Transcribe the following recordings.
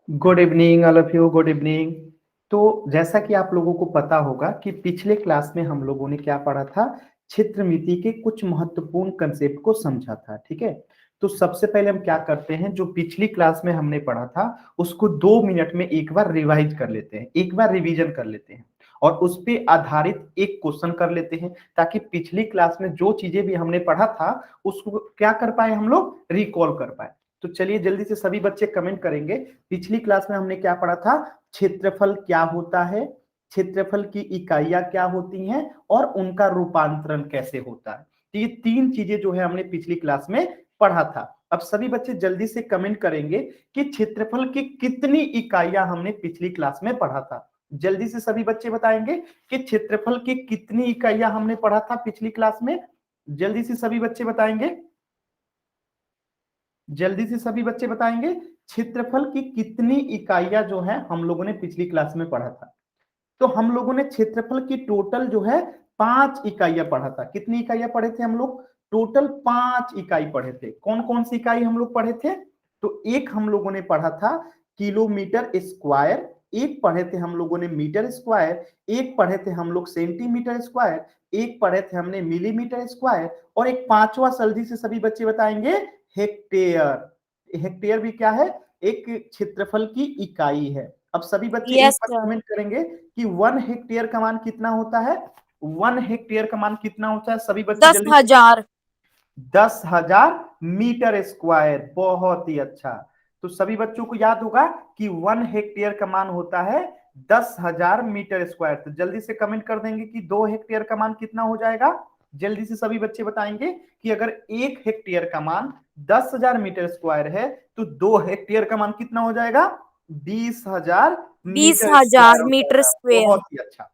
Good evening all of you, good evening. तो जैसा कि आप लोगों को पता होगा कि पिछले क्लास में हम लोगों ने क्या पढ़ा था, क्षेत्रमिति के कुछ महत्वपूर्ण कंसेप्ट को समझा था। ठीक है, तो सबसे पहले हम क्या करते हैं, जो पिछली क्लास में हमने पढ़ा था उसको 2 मिनट में एक बार रिवाइज कर लेते हैं, एक बार रिवीजन कर लेते हैं और उस पे आधारित एक क्वेश्चन कर लेते हैं, ताकि पिछली क्लास में जो चीजें भी हमने पढ़ा था उसको क्या कर पाए, हम लोग रिकॉल कर पाए। तो चलिए जल्दी से सभी बच्चे कमेंट करेंगे, पिछली क्लास में हमने क्या पढ़ा था, क्षेत्रफल क्या होता है, क्षेत्रफल की इकाइयां क्या होती हैं और उनका रूपांतरण कैसे होता है। तो ये तीन चीजें जो है हमने पिछली क्लास में पढ़ा था। अब सभी बच्चे जल्दी से कमेंट करेंगे कि क्षेत्रफल की कितनी इकाइयां हमने पिछली क्लास में पढ़ा था। जल्दी से सभी बच्चे बताएंगे कि क्षेत्रफल की कितनी इकाइयां हमने पढ़ा था पिछली क्लास में। जल्दी से सभी बच्चे बताएंगे, जल्दी से सभी बच्चे बताएंगे क्षेत्रफल की कितनी इकाइयां जो है हम लोगों ने पिछली क्लास में पढ़ा था। तो हम लोगों ने क्षेत्रफल की टोटल जो है 5 इकाइयां पढ़ा था। कितनी इकाइयां पढ़े थे हम लोग, टोटल 5 इकाई पढ़े थे। कौन कौन सी इकाई हम लोग पढ़े थे, तो एक हम लोगों ने पढ़ा था किलोमीटर स्क्वायर, एक पढ़े थे हम लोगों ने मीटर स्क्वायर, एक पढ़े थे हम लोग सेंटीमीटर स्क्वायर, एक पढ़े थे हमने मिलीमीटर स्क्वायर, और एक पांचवा जल्दी से सभी बच्चे बताएंगे हेक्टेयर। हेक्टेयर भी क्या है, एक क्षेत्रफल की इकाई है। अब सभी बच्चे एक यस बार सर। कमेंट करेंगे कि 1 हेक्टेयर का मान कितना होता है, 1 हेक्टेयर का मान कितना होता है, सभी बच्चे दस जल्दी से। हजार 10,000 मीटर स्क्वायर, बहुत ही अच्छा। तो सभी बच्चों को याद होगा कि 1 हेक्टेयर का मान होता है 10,000 मीटर स्क्वायर। तो जल्दी से कमेंट कर देंगे कि 2 हेक्टेयर का मान कितना हो जाएगा। जल्दी से सभी बच्चे बताएंगे कि अगर 1 हेक्टेयर का मान 10,000 मीटर स्क्वायर है तो 2 हेक्टेयर का मान कितना हो जाएगा, 20,000 मीटर 20,000 स्क्वायर हो मीटर जाएगा। स्क्वेयर। बहुत ही अच्छा।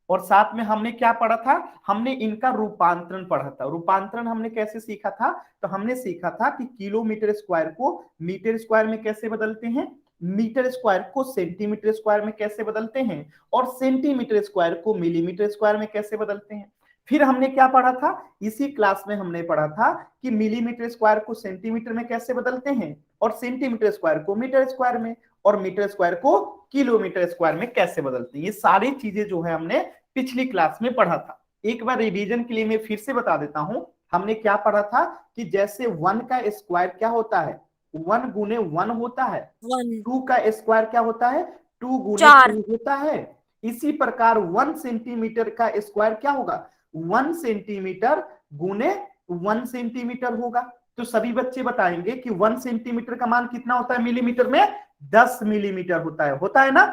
और साथ में हमने क्या पढ़ा था, हमने इनका रूपांतरण पढ़ा था। रूपांतरण हमने कैसे सीखा था, तो हमने सीखा था कि किलोमीटर स्क्वायर को मीटर स्क्वायर में कैसे बदलते हैं, मीटर स्क्वायर को सेंटीमीटर स्क्वायर में कैसे बदलते हैं, और सेंटीमीटर स्क्वायर को मिलीमीटर स्क्वायर में कैसे बदलते हैं। फिर हमने क्या पढ़ा था, इसी क्लास में हमने पढ़ा था कि मिलीमीटर स्क्वायर को सेंटीमीटर में कैसे बदलते हैं, और सेंटीमीटर स्क्वायर को मीटर स्क्वायर में, और मीटर स्क्वायर को किलोमीटर स्क्वायर में कैसे बदलते हैं। ये सारी चीजें जो है हमने पिछली क्लास में पढ़ा था। एक बार रिवीजन के लिए मैं फिर से बता देता हूं, हमने क्या पढ़ा था कि जैसे 1 का स्क्वायर क्या होता है, 1 गुने 1 होता है। 1 2 का स्क्वायर क्या होता है, 2 गुने 2 4। होता है। इसी प्रकार 1 सेंटीमीटर का स्क्वायर क्या होगा, 1 सेंटीमीटर गुने 1 सेंटीमीटर होगा। तो सभी बच्चे बताएंगे कि 1 सेंटीमीटर का मान कितना होता है मिलीमीटर में, 10 मिलीमीटर होता है ना।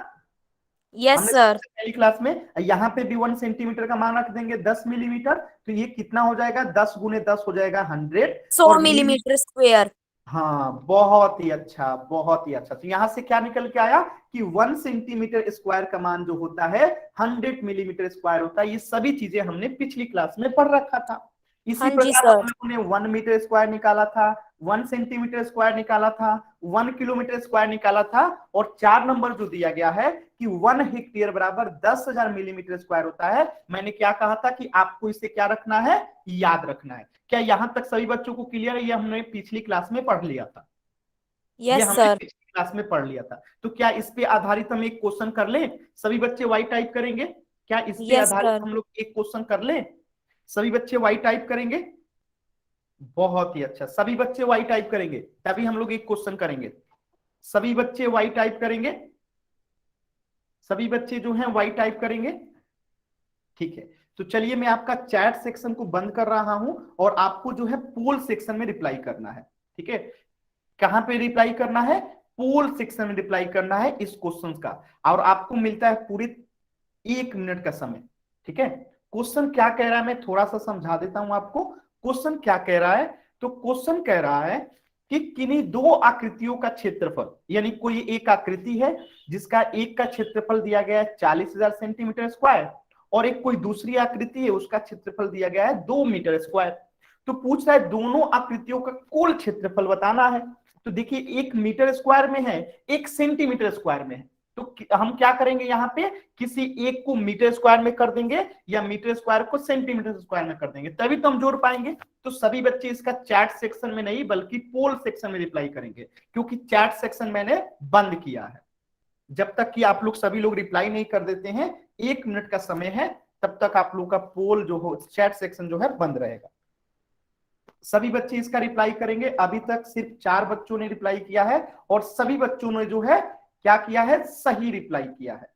यस हमने सर। सबसे पहली क्लास में यहाँ पे भी 1 सेंटीमीटर का मान रख देंगे 10 मिलीमीटर, तो ये कितना हो जाएगा, 10 गुने 10 हो जाएगा 100। 100 और मिलीमीटर स्क्वेयर। हाँ, बहुत ही अच्छा, बहुत ही अच्छा। तो यहां से क्या निकल के आया कि 1 सेंटीमीटर स्क्वायर का मान जो होता है 100 मिलीमीटर स्क्वायर होता है। ये सभी चीजें हमने पिछली क्लास में पढ़ रखा था। इसी हाँ जी प्रकार सर। हम लोगों ने 1 मीटर स्क्वायर निकाला था, 1 सेंटीमीटर स्क्वायर निकाला था, 1 किलोमीटर स्क्वायर निकाला था, और 4 नंबर जो दिया गया है कि 1 हेक्टेयर बराबर 10,000 मिलीमीटर स्क्वायर होता है। मैंने क्या कहा था कि आपको इसे क्या रखना है, याद रखना है। क्या यहां तक सभी बच्चों को क्लियर है, ये हमने पिछली क्लास में पढ़ लिया था, ये यस हमने सर। पिछली क्लास में पढ़ लिया था। तो क्या इस पे आधारित हम एक क्वेश्चन कर लें, सभी बच्चे वाई टाइप करेंगे, क्या इस पे यस आधारित सर। हम लोग एक क्वेश्चन कर लें, सभी बच्चे वाई टाइप करेंगे। बहुत ही अच्छा, सभी बच्चे वाई टाइप करेंगे तभी हम लोग एक क्वेश्चन करेंगे। सभी बच्चे वाई टाइप करेंगे, सभी बच्चे जो हैं वाई टाइप करेंगे। ठीक है, तो चलिए मैं आपका चैट सेक्शन को बंद कर रहा हूं और आपको जो है पोल सेक्शन में रिप्लाई करना है। ठीक है, कहां पे रिप्लाई करना है, पोल सेक्शन में रिप्लाई करना है इस क्वेश्चन का, और आपको मिलता है पूरे 1 मिनट का समय। ठीक है, क्वेश्चन क्या कह रहा है मैं थोड़ा सा समझा देता हूं आपको। क्वेश्चन क्या कह रहा है, तो क्वेश्चन कह रहा है कि किन्हीं दो आकृतियों का क्षेत्रफल, यानी कोई एक आकृति है जिसका एक का क्षेत्रफल दिया गया है 40,000 सेंटीमीटर स्क्वायर, और एक कोई दूसरी आकृति है उसका क्षेत्रफल दिया गया है 2 मीटर स्क्वायर। तो पूछ रहा है दोनों आकृतियों का कुल क्षेत्रफल बताना है। तो देखिए, एक मीटर स्क्वायर में है, एक सेंटीमीटर स्क्वायर में है। तो हम क्या करेंगे यहाँ पे, किसी एक को मीटर स्क्वायर में कर देंगे या मीटर स्क्वायर को सेंटीमीटर स्क्वायर में कर देंगे, तभी तो हम जोड़ पाएंगे। तो सभी बच्चे इसका चैट सेक्शन में नहीं बल्कि पोल सेक्शन में रिप्लाई करेंगे, क्योंकि चैट सेक्शन मैंने बंद किया है। जब तक कि आप लोग सभी लोग रिप्लाई नहीं कर देते हैं, 1 मिनट का समय है, तब तक आप लोग का पोल जो हो, चैट सेक्शन जो है बंद रहेगा। सभी बच्चे इसका रिप्लाई करेंगे। अभी तक सिर्फ 4 बच्चों ने रिप्लाई किया है और सभी बच्चों ने जो है क्या किया है, सही रिप्लाई किया है।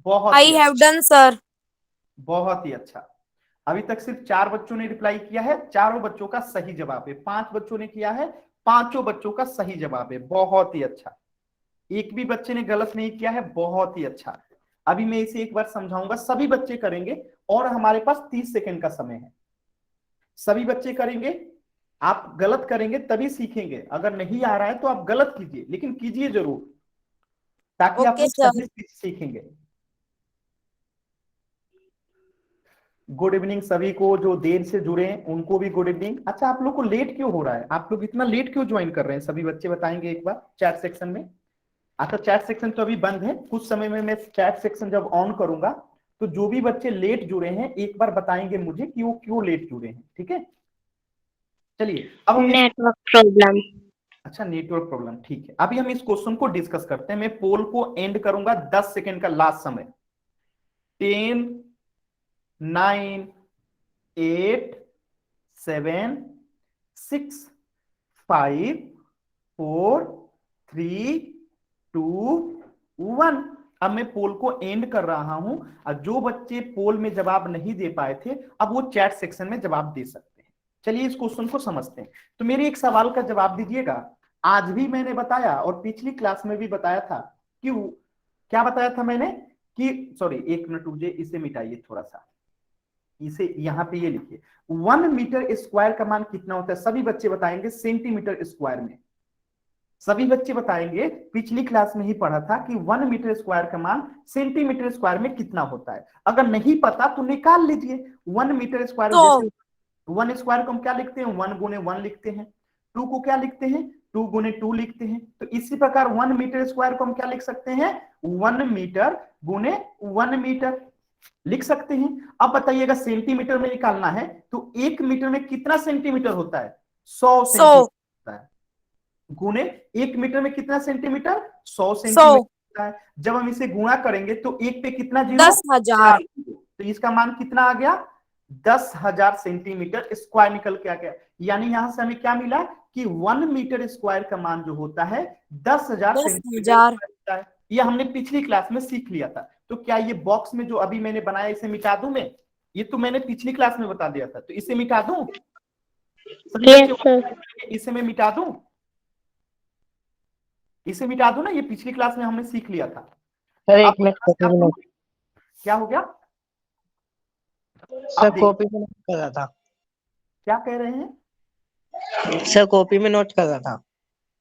बहुत I he have done, sir. बहुत ही अच्छा। अभी तक सिर्फ 4 बच्चों ने रिप्लाई किया है, चारों बच्चों का सही जवाब है। 5 बच्चों ने किया है, पांचों बच्चों का सही जवाब है। बहुत ही अच्छा, एक भी बच्चे ने गलत नहीं किया है। बहुत ही अच्छा। अभी मैं इसे एक बार समझाऊंगा, सभी बच्चे करेंगे और हमारे पास 30 सेकंड का समय है। सभी बच्चे करेंगे, आप गलत करेंगे तभी सीखेंगे। अगर नहीं आ रहा है तो आप गलत कीजिए, लेकिन कीजिए जरूर, ताकि आप Okay, लोग sir. सही चीज सीखेंगे। गुड इवनिंग सभी को, जो देर से जुड़े हैं उनको भी गुड इवनिंग। अच्छा, आप लोग को लेट क्यों हो रहा है, आप लोग इतना लेट क्यों ज्वाइन कर रहे हैं, सभी बच्चे बताएंगे एक बार चैट सेक्शन में। अच्छा, चैट सेक्शन तो अभी बंद है, कुछ समय में मैं चैट सेक्शन जब ऑन करूंगा तो जो भी बच्चे लेट जुड़े हैं एक बार बताएंगे मुझे कि वो क्यों लेट जुड़े हैं, ठीक है। चलिए अब हम नेटवर्क प्रॉब्लम। अच्छा, नेटवर्क प्रॉब्लम, ठीक है। अभी हम इस क्वेश्चन को डिस्कस करते हैं। मैं पोल को एंड करूंगा, 10 सेकंड का लास्ट समय। 10 9 8 7 6 5 4 3 2 1। अब मैं पोल को एंड कर रहा हूं और जो बच्चे पोल में जवाब नहीं दे पाए थे अब वो चैट सेक्शन में जवाब दे सकते हैं। चलिए इस क्वेश्चन को समझते हैं। तो मेरे एक सवाल का जवाब दीजिएगा। आज भी मैंने बताया और पिछली क्लास में भी बताया था कि क्या बताया था मैंने कि, सॉरी 1 मिनट रुकिए, इसे मिटाइए थोड़ा सा, इसे यहां पे ये लिखिए। 1 मीटर स्क्वायर का मान कितना होता है, सभी बच्चे बताएंगे सेंटीमीटर स्क्वायर में। सभी बच्चे बताएंगे, पिछली क्लास में ही पढ़ा था कि 1 मीटर स्क्वायर का मान सेंटीमीटर स्क्वायर में कितना होता है। अगर नहीं पता तो निकाल लीजिए। 1 मीटर स्क्वायर, जैसे 1 स्क्वायर को हम क्या लिखते हैं, 1 गुने 1 लिखते हैं। 2 को क्या लिखते हैं, 2 गुने 2 लिखते हैं। तो इसी प्रकार 1 मीटर स्क्वायर को हम क्या लिख सकते हैं, 1 मीटर गुने 1 मीटर लिख सकते हैं। अब बताइएगा सेंटीमीटर में निकालना है तो 1 मीटर में कितना सेंटीमीटर होता है, 100 सेंटीमीटर होता है। गुने 1 मीटर में कितना सेंटीमीटर, 100 सेंटीमीटर होता है। जब हम इसे गुणा करेंगे तो 1 पे कितना जीरो, 10,000। तो इसका मान कितना आ गया, 10,000 सेंटीमीटर स्क्वायर निकल के आ गया। यानी यहां से हमें क्या मिला कि 1 मीटर स्क्वायर का मान जो होता है 10,000 सेंटीमीटर होता है। ये हमने पिछली क्लास में सीख लिया था। तो क्या ये बॉक्स में जो अभी मैंने बनाया इसे मिटा दूं मैं, ये तो मैंने पिछली क्लास में बता दिया था, तो इसे मिटा दूं, इसे मैं मिटा दूं, इसे मिटा दूं ना, ये पिछली क्लास में हमने सीख लिया था। सर एक मिनट, क्या हो गया सर कॉपी में नोट कर रहा था। क्या कह रहे हैं सर, कॉपी में नोट कर रहा था।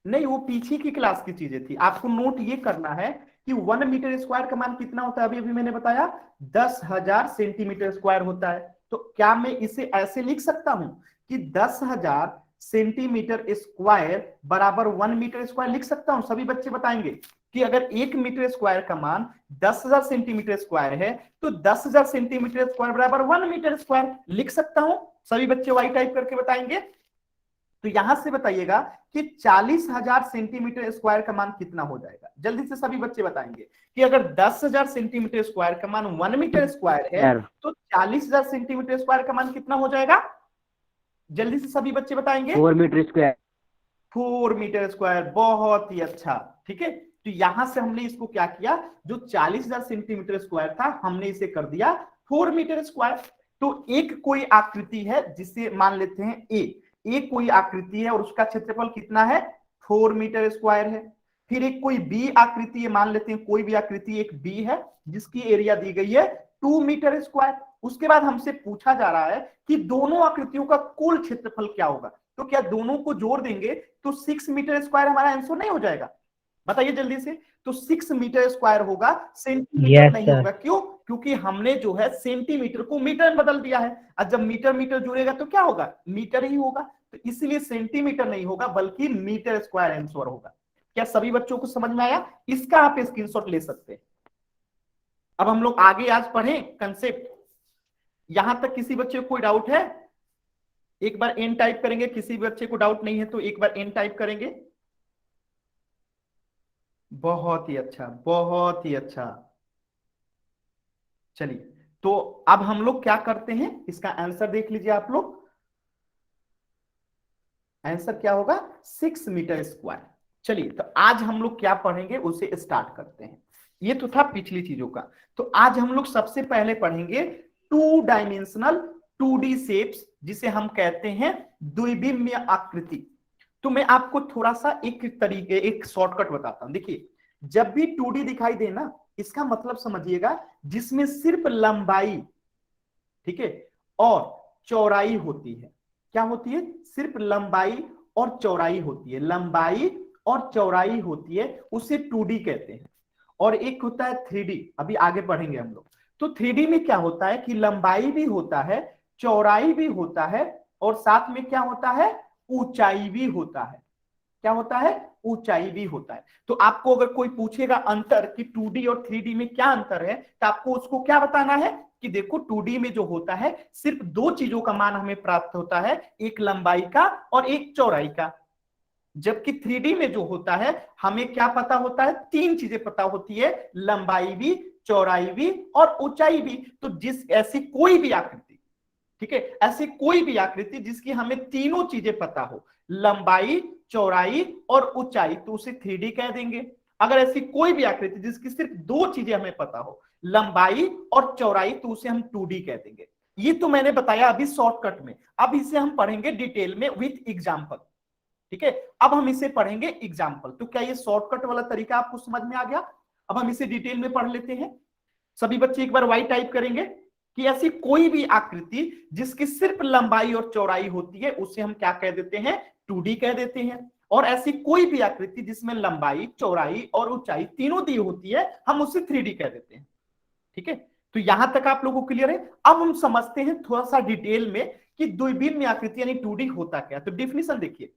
नहीं, वो पीछे की क्लास की चीजें थी। आपको नोट ये करना है कि 1 मीटर स्क्वायर का मान कितना होता है, अभी अभी मैंने बताया 10,000 सेंटीमीटर स्क्वायर होता है। तो क्या मैं इसे ऐसे लिख सकता हूं कि 10,000 सेंटीमीटर स्क्वायर बराबर 1 मीटर स्क्वायर लिख सकता हूं। सभी बच्चे बताएंगे कि अगर 1 मीटर स्क्वायर का मान 10,000 सेंटीमीटर स्क्वायर है तो 10,000 सेंटीमीटर स्क्वायर बराबर 1 मीटर स्क्वायर लिख सकता हूं। सभी बच्चे वाई टाइप करके बताएंगे। तो यहां से बताइएगा कि 40,000 सेंटीमीटर स्क्वायर का मान कितना हो जाएगा। जल्दी से सभी बच्चे बताएंगे कि अगर 10,000 सेंटीमीटर स्क्वायर का मान 1 मीटर स्क्वायर है तो 40,000 सेंटीमीटर स्क्वायर का मान कितना हो जाएगा। जल्दी से सभी बच्चे बताएंगे, 4 मीटर स्क्वायर। 4 metre square. बहुत ही अच्छा, ठीक है। तो यहां से हमने इसको क्या किया, जो 40,000 सेंटीमीटर स्क्वायर था हमने इसे कर दिया 4 मीटर स्क्वायर। तो एक कोई आकृति है जिसे मान लेते हैं ए, एक कोई आकृति है और उसका क्षेत्रफल कितना है, 4 मीटर स्क्वायर है। फिर एक कोई बी आकृति है, मान लेते हैं कोई भी आकृति एक बी है जिसकी एरिया दी गई है 2 मीटर स्क्वायर। उसके बाद हमसे पूछा जा रहा है कि दोनों आकृतियों का कुल क्षेत्रफल क्या होगा। तो क्या दोनों को जोड़ देंगे तो 6 मीटर स्क्वायर हमारा आंसर नहीं हो जाएगा, बताइए जल्दी से। तो 6 मीटर स्क्वायर होगा, सेंटीमीटर नहीं होगा। क्यों, क्योंकि हमने जो है सेंटीमीटर को मीटर में बदल दिया है। और जब मीटर मीटर जुड़ेगा तो क्या होगा, मीटर ही होगा। तो इसलिए सेंटीमीटर नहीं होगा बल्कि मीटर स्क्वायर आंसर होगा। क्या सभी बच्चों को समझ में आया? इसका आप स्क्रीनशॉट ले सकते हैं। अब हम लोग आगे आज पढ़ें कंसेप्ट। यहां तक किसी बच्चे को कोई डाउट है? एक बार एन टाइप करेंगे। किसी बच्चे को डाउट नहीं है तो एक बार एन टाइप करेंगे। बहुत ही अच्छा, बहुत ही अच्छा। चलिए, तो अब हम लोग क्या करते हैं, इसका आंसर देख लीजिए आप लोग। आंसर क्या होगा? 6 मीटर स्क्वायर। चलिए, तो आज हम लोग क्या पढ़ेंगे उसे स्टार्ट करते हैं। ये तो था पिछली चीजों का। तो आज हम लोग सबसे पहले पढ़ेंगे 2 डायमेंशनल 2D शेप्स, जिसे हम कहते हैं द्विविमीय आकृति। तो मैं आपको थोड़ा सा एक शॉर्टकट बताता हूं। देखिए, जब भी 2D दिखाई दे ना, इसका मतलब समझिएगा जिसमें सिर्फ लंबाई, ठीक है, और चौड़ाई होती है। क्या होती है? सिर्फ लंबाई और चौड़ाई होती है। लंबाई और चौड़ाई होती है, उसे 2D कहते हैं। और एक होता है 3D, अभी आगे बढ़ेंगे हम लोग। तो 3D में क्या होता है कि लंबाई भी होता है, चौड़ाई भी होता है, और साथ में क्या होता है? ऊंचाई भी होता है। क्या होता है? ऊंचाई भी होता है। तो आपको अगर कोई पूछेगा अंतर कि 2D और 3D में क्या अंतर है, तो आपको उसको क्या बताना है कि देखो 2D में जो होता है सिर्फ 2 चीजों का मान हमें प्राप्त होता है, एक लंबाई का और एक चौड़ाई का। जबकि 3D में जो होता है हमें क्या पता होता है? 3 चीजें पता होती है, लंबाई भी, चौड़ाई भी और ऊंचाई भी। तो जिस ऐसी कोई भी आकृति, ठीक है, ऐसी कोई भी आकृति जिसकी हमें तीनों चीजें पता हो, लंबाई, चौड़ाई और ऊंचाई, तो उसे 3D कह देंगे। अगर ऐसी कोई भी आकृति जिसकी सिर्फ 2 चीजें हमें पता हो, लंबाई और चौड़ाई, तो उसे हम 2D कह देंगे। ये तो मैंने बताया अभी शॉर्टकट में। अब इसे हम पढ़ेंगे डिटेल में विथ एग्जाम्पल। ठीक है, अब हम इसे पढ़ेंगे एग्जाम्पल। तो क्या ये शॉर्टकट वाला तरीका आपको समझ में आ गया? अब हम इसे डिटेल में पढ़ लेते हैं। सभी बच्चे एक बार वाई टाइप करेंगे कि ऐसी कोई भी आकृति जिसकी सिर्फ लंबाई और चौड़ाई होती है, उसे हम क्या कह देते हैं? 2D कह देते हैं। और ऐसी कोई भी आकृति जिसमें लंबाई, चौड़ाई और ऊंचाई तीनों दी होती है, हम उसे 3D कह देते हैं। ठीक है, तो यहां तक आप लोगों को क्लियर है? अब हम समझते हैं थोड़ा सा डिटेल में कि द्विविमीय आकृति यानी 2D होता क्या। तो डेफिनेशन देखिए,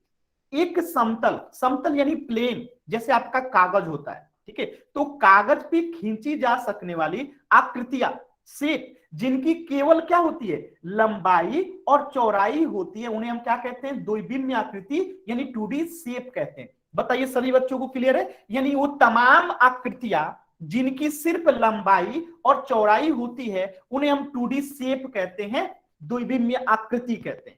एक समतल, समतल यानी प्लेन, जैसे आपका कागज होता है, ठीक है, तो कागज पे खींची जा सकने वाली आकृतियां, शेप, जिनकी केवल क्या होती है? लंबाई और चौड़ाई होती है, उन्हें हम क्या कहते हैं? द्विविमीय आकृति यानी 2D शेप कहते हैं। बताइए सभी बच्चों को क्लियर है? यानी वो तमाम आकृतियां जिनकी सिर्फ लंबाई और चौड़ाई होती है, उन्हें हम 2D शेप कहते हैं, द्विविमीय आकृति कहते हैं।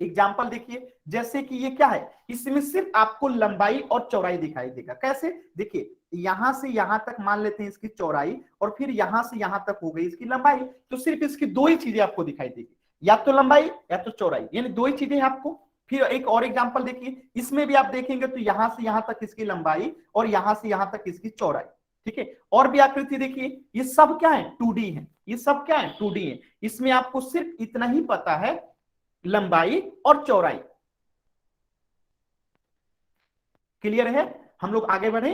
एग्जाम्पल देखिए, जैसे कि ये क्या है, इसमें सिर्फ आपको लंबाई और चौड़ाई दिखाई देगा। कैसे? देखिए, यहां से यहां तक मान लेते हैं इसकी चौड़ाई, और फिर यहां से यहां तक हो गई इसकी लंबाई। तो सिर्फ इसकी 2 ही चीजें आपको दिखाई देगी, या तो लंबाई या तो चौड़ाई, यानी 2 ही चीजें आपको। फिर एक और एग्जाम्पल देखिए, इसमें भी आप देखेंगे तो यहां से यहां तक इसकी लंबाई और यहां से यहां तक इसकी चौड़ाई। ठीक है, और भी आकृति देखिए, ये सब क्या है? 2D है। ये सब क्या है? 2D है। इसमें आपको सिर्फ इतना ही पता है, लंबाई और चौड़ाई। क्लियर है? हम लोग आगे बढ़े,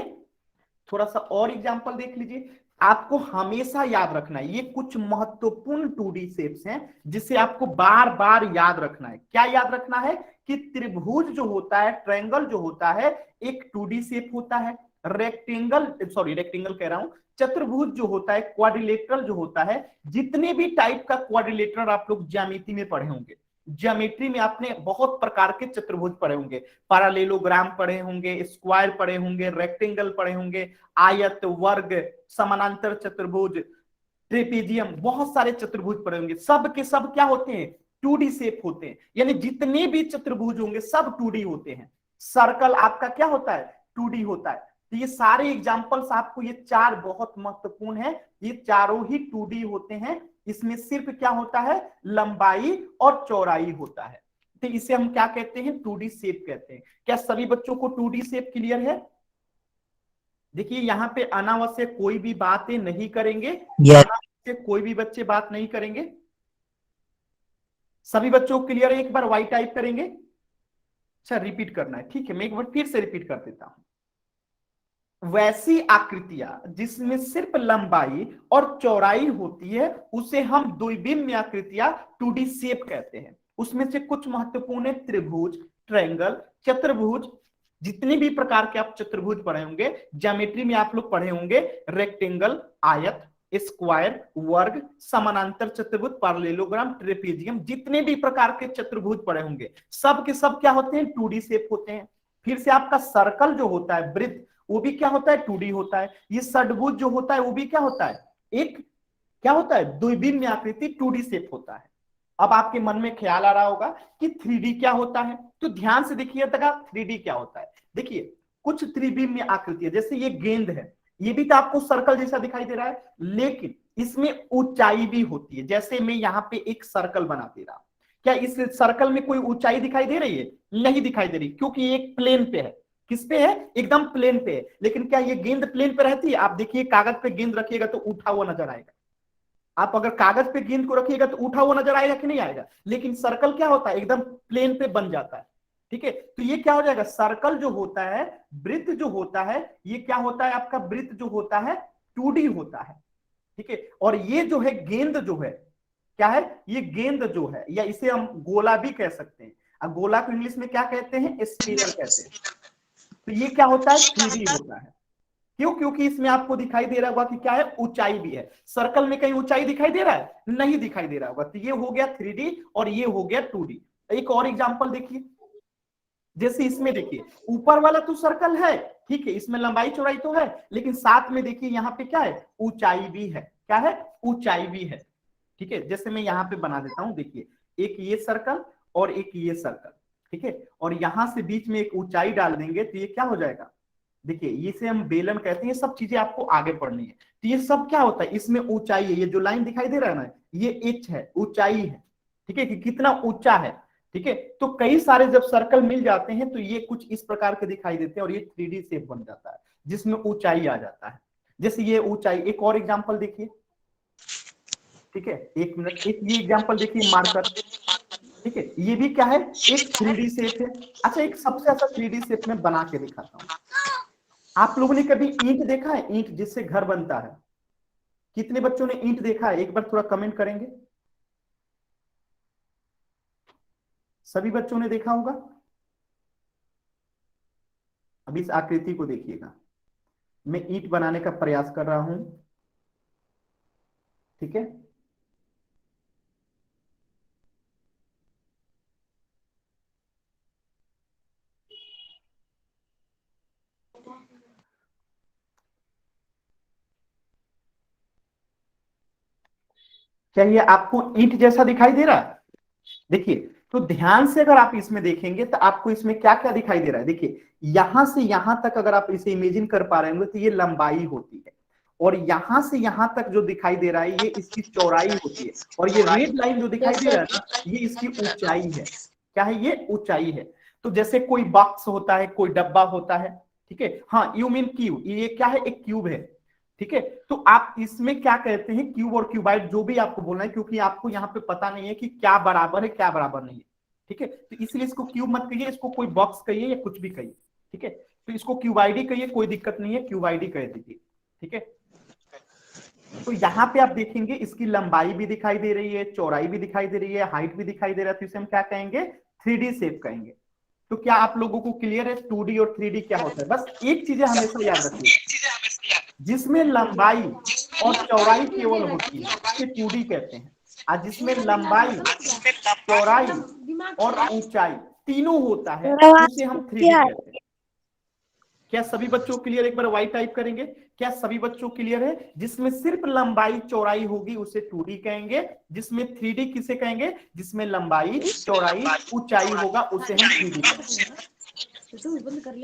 थोड़ा सा और एग्जांपल देख लीजिए। आपको हमेशा याद रखना है, ये कुछ महत्वपूर्ण 2D शेप्स हैं जिसे आपको बार बार याद रखना है। क्या याद रखना है? कि त्रिभुज जो होता है, ट्रायंगल जो होता है, एक 2D शेप होता है। रेक्टेंगल कह रहा हूं, चतुर्भुज जो होता है, क्वाड्रिलेटरल जो होता है, जितने भी टाइप का क्वाड्रिलेटरल आप लोग ज्यामिति में पढ़े होंगे, ज्योमेट्री में आपने बहुत प्रकार के चतुर्भुज पढ़े होंगे, पैरेललोग्राम पढ़े होंगे, स्क्वायर पढ़े होंगे, रेक्टेंगल पढ़े होंगे, आयत, वर्ग, समानांतर चतुर्भुज, ट्रेपेजियम, बहुत सारे चतुर्भुज पढ़े होंगे। सब के सब क्या होते हैं? 2D शेप होते हैं। यानी जितने भी चतुर्भुज होंगे सब 2D होते हैं। सर्कल आपका क्या होता है? 2D होता है। तो ये सारे एग्जांपल्स आपको, ये 4 बहुत महत्वपूर्ण है, ये चारों ही 2D होते हैं। इसमें सिर्फ क्या होता है? लंबाई और चौड़ाई होता है। तो इसे हम क्या कहते हैं? 2D शेप कहते हैं। क्या सभी बच्चों को 2D शेप क्लियर है? देखिए, यहां पे अनावश्यक कोई भी बातें नहीं करेंगे। अनावश्यक कोई भी बच्चे बात नहीं करेंगे। सभी बच्चों को क्लियर है? एक बार वाई टाइप करेंगे। अच्छा, रिपीट करना है, ठीक है, मैं एक बार फिर से रिपीट कर देता हूं। वैसी आकृतियां जिसमें सिर्फ लंबाई और चौड़ाई होती है, उसे हम द्विविमीय आकृतियां 2D शेप कहते हैं। उसमें से कुछ महत्वपूर्ण है त्रिभुज, ट्रायंगल, चतुर्भुज, जितने भी प्रकार के आप चतुर्भुज पढ़े होंगे, ज्योमेट्री में आप लोग पढ़े होंगे, रेक्टेंगल, आयत, स्क्वायर, वर्ग, समानांतर चतुर्भुज, पैरेललोग्राम, ट्रेपेजियम, जितने भी प्रकार के चतुर्भुज पढ़े होंगे सब के सब क्या होते हैं, 2D शेप होते हैं। फिर से आपका सर्कल जो होता है, वृत्त, वो भी क्या होता है, 2D होता है। ये षटभुज जो होता है वो भी क्या होता है, एक क्या होता है, द्विविम आकृति, 2D शेप होता है। अब आपके मन में ख्याल आ रहा होगा कि 3D क्या होता है, तो ध्यान से देखिए तक 3D क्या होता है। देखिए कुछ त्रिविम आकृति है, जैसे ये गेंद है, ये भी तो आपको सर्कल जैसा दिखाई दे रहा है, लेकिन इसमें ऊंचाई भी होती है। जैसे मैं यहाँ पे एक सर्कल बना दे रहा हूं, क्या इस सर्कल में कोई ऊंचाई दिखाई दे रही है, नहीं दिखाई दे रही, क्योंकि ये एक प्लेन पे है। किस पे है, एकदम प्लेन पे है। लेकिन क्या ये गेंद प्लेन पे रहती है, आप देखिए कागज पे गेंद रखिएगा तो उठा हुआ नजर आएगा। आप अगर कागज पे गेंद को रखिएगा तो उठा हुआ नजर आएगा कि नहीं आएगा, लेकिन सर्कल क्या होता है, एकदम प्लेन पे बन जाता है। ठीक है, तो ये क्या हो जाएगा, सर्कल जो होता है, वृत्त जो होता है, ये क्या होता है आपका, वृत्त जो होता है 2D होता है। ठीक है, और ये जो है गेंद जो है, क्या है, ये गेंद जो है, या इसे हम गोला भी कह सकते हैं। अब गोला को इंग्लिश में क्या कहते हैं, स्फीयर कहते हैं। तो ये क्या होता है, 3D होता है। क्यों, क्योंकि इसमें आपको दिखाई दे रहा होगा कि क्या है, ऊंचाई भी है। सर्कल में कहीं ऊंचाई दिखाई दे रहा है, नहीं दिखाई दे रहा होगा। तो ये हो गया 3D और ये हो गया 2D। एक और एग्जांपल देखिए, जैसे इसमें देखिए ऊपर वाला तो सर्कल है, ठीक है, इसमें लंबाई चौड़ाई तो है, लेकिन साथ में देखिए यहाँ पे क्या है, ऊंचाई भी है। क्या है, ऊंचाई भी है। ठीक है, जैसे मैं यहाँ पे बना देता हूं, देखिए एक ये सर्कल और एक ये सर्कल, ठीक है, और यहां से बीच में एक ऊंचाई डाल देंगे तो ये क्या हो जाएगा, देखिए इसे हम बेलन कहते हैं। ये सब चीजें आपको आगे पढ़नी है। तो ये सब क्या होता है, इसमें ऊंचाई है, ये जो लाइन दिखाई दे रहा है ना, ये एच है, ऊंचाई है। ठीक है, कि कितना ऊंचा है। ठीक है, तो कई सारे जब सर्कल मिल जाते हैं तो ये कुछ इस प्रकार के दिखाई देते हैं और ये 3D शेप बन जाता है, जिसमें ऊंचाई आ जाता है। जैसे ये ऊंचाई, एक और एग्जांपल देखिए। ठीक है, एक मिनट, एक ये एग्जांपल देखिए, मार्कर। ठीक है, ये भी क्या है, एक 3D शेप है। अच्छा, एक सबसे अच्छा 3D शेप में बना के दिखाता हूँ। आप लोगों ने कभी ईंट देखा है, ईंट जिससे घर बनता है, कितने बच्चों ने ईंट देखा है, एक बार थोड़ा कमेंट करेंगे। सभी बच्चों ने देखा होगा। अब इस आकृति को देखिएगा, मैं ईंट बनाने का प्रयास कर रहा हूं। ठीक है, क्या ये आपको ईंट जैसा दिखाई दे रहा है? देखिए, तो ध्यान से अगर आप इसमें देखेंगे तो आपको इसमें क्या क्या दिखाई दे रहा है। देखिए यहां से यहां तक अगर आप इसे इमेजिन कर पा रहे होंगे तो ये लंबाई होती है, और यहां से यहां तक जो दिखाई दे रहा है ये इसकी चौड़ाई होती है, और ये रेड लाइन जो दिखाई दे रहा है ना, ये इसकी ऊंचाई है। क्या है, ये ऊंचाई है। तो जैसे कोई बॉक्स होता है, कोई डब्बा होता है, ठीक है, हाँ यू मीन क्यूब, ये क्या है, एक क्यूब है। ठीक है, तो आप इसमें क्या कहते हैं, क्यूब और क्यूबाइड, जो भी आपको बोलना है, क्योंकि आपको यहाँ पे पता नहीं है कि क्या बराबर है क्या बराबर नहीं है। ठीक है, तो इसलिए इसको क्यूब मत कहिए, इसको कोई बॉक्स कहिए या कुछ भी कहिए। ठीक है, तो इसको क्यूबाइडी कहिए, कोई दिक्कत नहीं है, क्यूबाइडी कह दीजिए। ठीक है, तो यहाँ पे आप देखेंगे इसकी लंबाई भी दिखाई दे रही है, चौड़ाई भी दिखाई दे रही है, हाइट भी दिखाई दे रहा है, तो इसे हम क्या कहेंगे, 3D शेप कहेंगे। तो क्या आप लोगों को क्लियर है 2D और 3D क्या होता है? बस एक चीजें हमेशा याद रखिए, जिसमें लंबाई और चौड़ाई केवल होती है उसे 2D कहते हैं, और जिसमें लंबाई, चौड़ाई और ऊंचाई तीनों होता है उसे हम 3D कहते हैं। क्या सभी बच्चों क्लियर? एक बार वाई टाइप करेंगे। क्या सभी बच्चों क्लियर है? जिसमें सिर्फ लंबाई चौड़ाई होगी उसे 2D कहेंगे, जिसमें 3D किसे कहेंगे, जिसमें लंबाई चौड़ाई ऊंचाई होगा उसे हम 3D कहेंगे।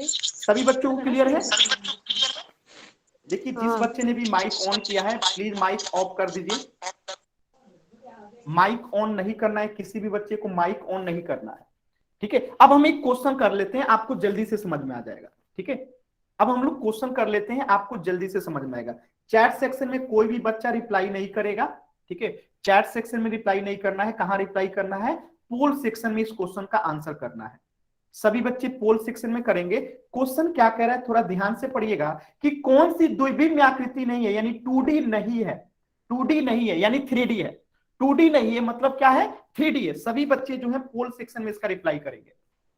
सभी बच्चों को क्लियर है? देखिए जिस बच्चे ने भी माइक ऑन किया है प्लीज माइक ऑफ कर दीजिए। माइक ऑन नहीं करना है, किसी भी बच्चे को माइक ऑन नहीं करना है। ठीक है, अब हम एक क्वेश्चन कर लेते हैं, आपको जल्दी से समझ में आ जाएगा। ठीक है, अब हम लोग क्वेश्चन कर लेते हैं, आपको जल्दी से समझ में आएगा। चैट सेक्शन में कोई भी बच्चा रिप्लाई नहीं करेगा। ठीक है, चैट सेक्शन में रिप्लाई नहीं करना है, कहां रिप्लाई करना है, पोल सेक्शन में इस क्वेश्चन का आंसर करना है। सभी बच्चे पोल सेक्शन में करेंगे। क्वेश्चन क्या कह रहा है थोड़ा ध्यान से पढ़िएगा कि कौन सी द्विविम आकृति नहीं है, यानी 2D नहीं है, 2D नहीं है यानी 3D है। 2D नहीं है मतलब क्या है, 3D है। सभी बच्चे जो है पोल सेक्शन में इसका रिप्लाई करेंगे।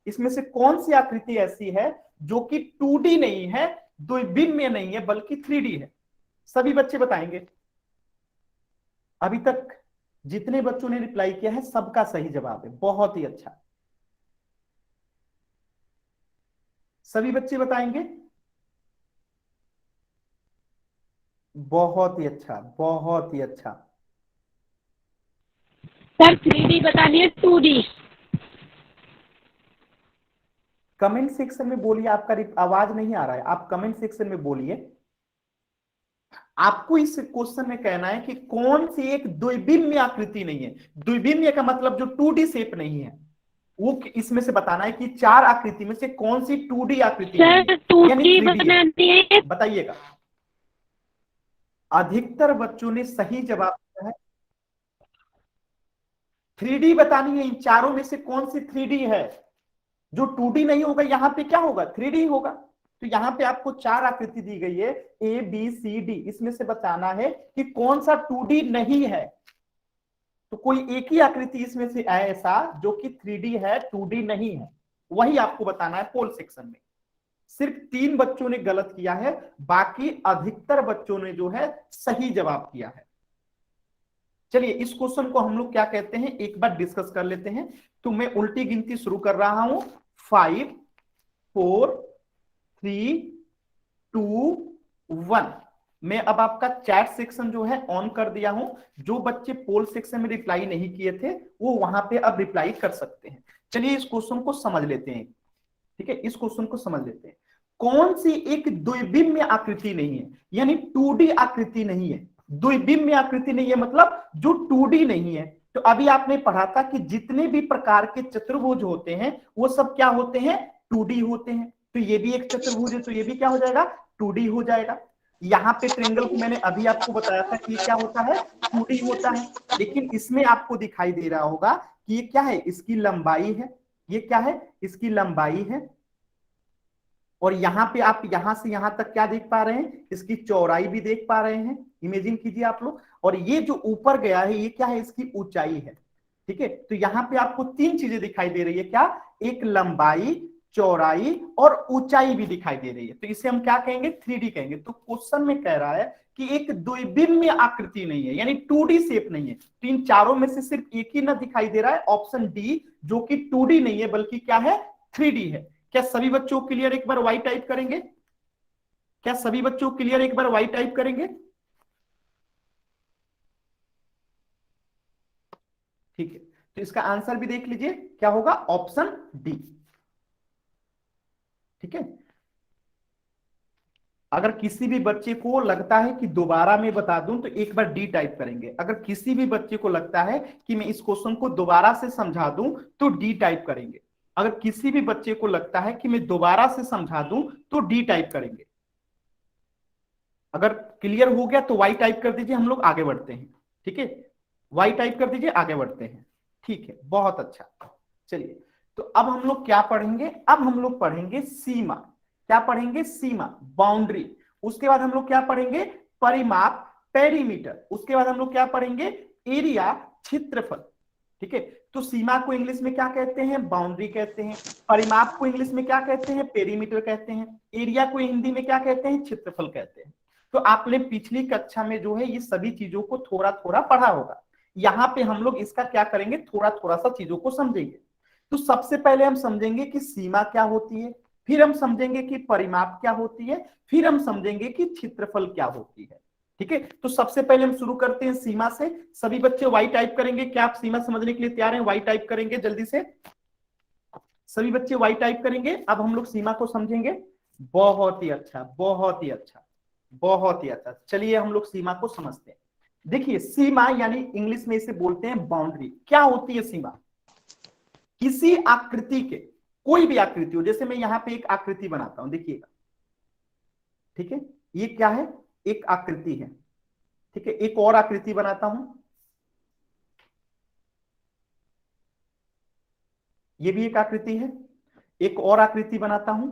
इसमें से कौन सी आकृति ऐसी है जो कि 2D नहीं है, द्विविमीय नहीं है, बल्कि 3D है? सभी बच्चे बताएंगे। अभी तक जितने बच्चों ने रिप्लाई किया है सबका सही जवाब है, बहुत ही अच्छा। सभी बच्चे बताएंगे, बहुत ही अच्छा, बहुत ही अच्छा। सर 3D बता दिए 2D। कमेंट सेक्शन में बोलिए, आपका आवाज नहीं आ रहा है, आप कमेंट सेक्शन में बोलिए। आपको इस क्वेश्चन में कहना है कि कौन सी एक द्विविमीय आकृति नहीं है। द्विविमीय का मतलब जो 2D शेप नहीं है, वो इसमें से बताना है कि चार आकृति में से कौन सी 2D आकृति नहीं सर है, यानी 2D 3D बना है। दिए। बताइएगा। अधिकतर बच्चों ने सही जवाब दिया है। 3D बतानी है, इन चारों में से कौन सी 3D है? जो 2D नहीं होगा यहां पे क्या होगा, 3D होगा। तो यहां पे आपको चार आकृति दी गई है, ABCD, इसमें से बताना है कि कौन सा 2D नहीं है। तो कोई एक ही आकृति इसमें से है ऐसा जो कि 3D है, 2D नहीं है, वही आपको बताना है पोल सेक्शन में। सिर्फ 3 बच्चों ने गलत किया है, बाकी अधिकतर बच्चों ने जो है सही जवाब किया है। चलिए इस क्वेश्चन को हम लोग क्या कहते हैं एक बार डिस्कस कर लेते हैं। तो मैं उल्टी गिनती शुरू कर रहा हूं, 5 4 3 2 1। मैं अब आपका चैट सेक्शन जो है ऑन कर दिया हूं। जो बच्चे पोल सेक्शन में रिप्लाई नहीं किए थे वो वहां पे अब रिप्लाई कर सकते हैं। चलिए इस क्वेश्चन को समझ लेते हैं। ठीक है, इस क्वेश्चन को समझ लेते हैं। कौन सी एक द्विविमीय आकृति नहीं है, यानी 2D आकृति नहीं है। द्विविमीय आकृति नहीं है मतलब जो 2D नहीं है। तो अभी आपने पढ़ा था कि जितने भी प्रकार के चतुर्भुज होते हैं वो सब क्या होते हैं, 2D होते हैं। तो ये भी एक चतुर्भुज है, तो ये भी क्या हो जाएगा, 2D हो जाएगा। यहाँ पे ट्रेंगल को मैंने अभी आपको बताया था कि ये क्या होता है, 2D होता है। लेकिन इसमें आपको दिखाई दे रहा होगा कि ये क्या है, इसकी लंबाई है। ये क्या है, इसकी लंबाई है। और यहां पे आप यहां से यहां तक क्या देख पा रहे हैं, इसकी चौड़ाई भी देख पा रहे हैं। इमेजिन कीजिए आप लोग। और ये जो ऊपर गया है ये क्या है, इसकी ऊंचाई है। ठीक है, तो यहां पे आपको 3 चीजें दिखाई दे रही है, क्या, एक लंबाई, चौड़ाई और ऊंचाई भी दिखाई दे रही है। तो इसे हम क्या कहेंगे, 3D कहेंगे। तो क्वेश्चन में कह रहा है कि एक द्विविमीय आकृति नहीं है, यानी 2D शेप नहीं है। तो इन चारों में से सिर्फ एक ही ना दिखाई दे रहा है, ऑप्शन डी, जो कि 2D नहीं है बल्कि क्या है, 3D है। क्या सभी बच्चों क्लियर, एक बार वाई टाइप करेंगे? क्या सभी बच्चों क्लियर, एक बार वाई टाइप करेंगे? ठीक है, तो इसका आंसर भी देख लीजिए क्या होगा, ऑप्शन डी। ठीक है, अगर किसी भी बच्चे को लगता है कि दोबारा मैं बता दूं तो एक बार डी टाइप करेंगे। अगर किसी भी बच्चे को लगता है कि मैं इस क्वेश्चन को दोबारा से समझा दूं तो डी टाइप करेंगे। अगर किसी भी बच्चे को लगता है कि मैं दोबारा से समझा दूं तो डी टाइप करेंगे। अगर क्लियर हो गया तो वाई टाइप कर दीजिए, हम लोग आगे बढ़ते हैं। ठीक है, वाई टाइप कर दीजिए, आगे बढ़ते हैं। ठीक है, बहुत अच्छा। चलिए, तो अब हम लोग क्या पढ़ेंगे, अब हम लोग पढ़ेंगे सीमा। क्या पढ़ेंगे, सीमा, बाउंड्री। उसके बाद हम लोग क्या पढ़ेंगे, परिमाप, पेरीमीटर। उसके बाद हम लोग क्या पढ़ेंगे, एरिया, क्षेत्रफल। ठीक है, तो सीमा को इंग्लिश में क्या कहते हैं, बाउंड्री कहते हैं। परिमाप को इंग्लिश में क्या कहते हैं, पेरीमीटर कहते हैं। एरिया को हिंदी में क्या कहते हैं, क्षेत्रफल कहते हैं। तो आपने पिछली कक्षा में जो है ये सभी चीजों को थोड़ा थोड़ा पढ़ा होगा। यहाँ पे हम लोग इसका क्या करेंगे, थोड़ा थोड़ा सा चीजों को समझेंगे। तो सबसे पहले हम समझेंगे कि सीमा क्या होती है, फिर हम समझेंगे कि परिमाप क्या होती है, फिर हम समझेंगे कि क्षेत्रफल क्या होती है। ठीक है, तो सबसे पहले हम शुरू करते हैं सीमा से। सभी बच्चे वाई टाइप करेंगे। क्या आप सीमा समझने के लिए तैयार हैं, वाई टाइप करेंगे जल्दी से। सभी बच्चे वाई टाइप करेंगे। अब हम लोग सीमा को समझेंगे। बहुत ही अच्छा, बहुत ही अच्छा, बहुत ही अच्छा। चलिए हम लोग सीमा को समझते हैं। देखिए सीमा यानी इंग्लिश में इसे बोलते हैं बाउंड्री। क्या होती है सीमा, किसी आकृति के, कोई भी आकृति हो, जैसे मैं यहां पे एक आकृति बनाता हूं, देखिएगा। ठीक है, ये क्या है, एक आकृति है। ठीक है, एक और आकृति बनाता हूं, ये भी एक आकृति है। एक और आकृति बनाता हूं,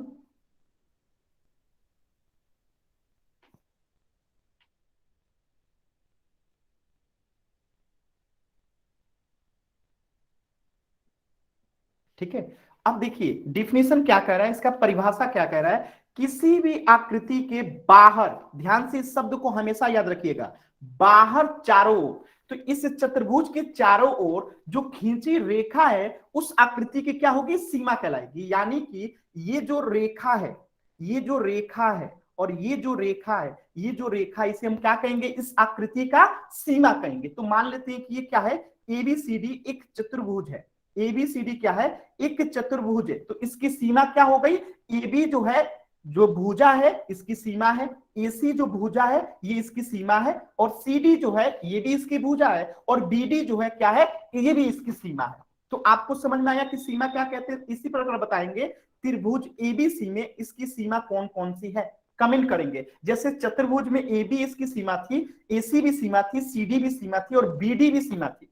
ठीक है, अब देखिए डिफिनेशन क्या कह रहा है, इसका परिभाषा क्या कह रहा है, किसी भी आकृति के बाहर, ध्यान से इस शब्द को हमेशा याद रखिएगा, बाहर चारों ओर, तो इस चतुर्भुज के चारों ओर जो खींची रेखा है उस आकृति की क्या होगी, सीमा कहलाएगी। यानी कि ये जो रेखा है, ये जो रेखा है और ये जो रेखा है, ये जो रेखा, इसे हम क्या कहेंगे, इस आकृति का सीमा कहेंगे। तो मान लेते हैं कि ये क्या है, एबीसीडी एक चतुर्भुज है, एबीसीडी क्या है, एक चतुर्भुज है, तो इसकी सीमा क्या हो गई, एबी जो है, जो भुजा है इसकी सीमा है, एसी जो भुजा है ये इसकी सीमा है, और सीडी जो है ये भी इसकी भुजा है, और बीडी जो है क्या है, ये भी इसकी सीमा है। तो आपको समझ में आया कि सीमा क्या कहते हैं। इसी प्रकार बताएंगे त्रिभुज एबीसी में इसकी सीमा कौन कौन सी है, कमेंट करेंगे। जैसे चतुर्भुज में एबी इसकी सीमा थी, एसी भी सीमा थी, सीडी भी सीमा थी और बीडी भी सीमा थी,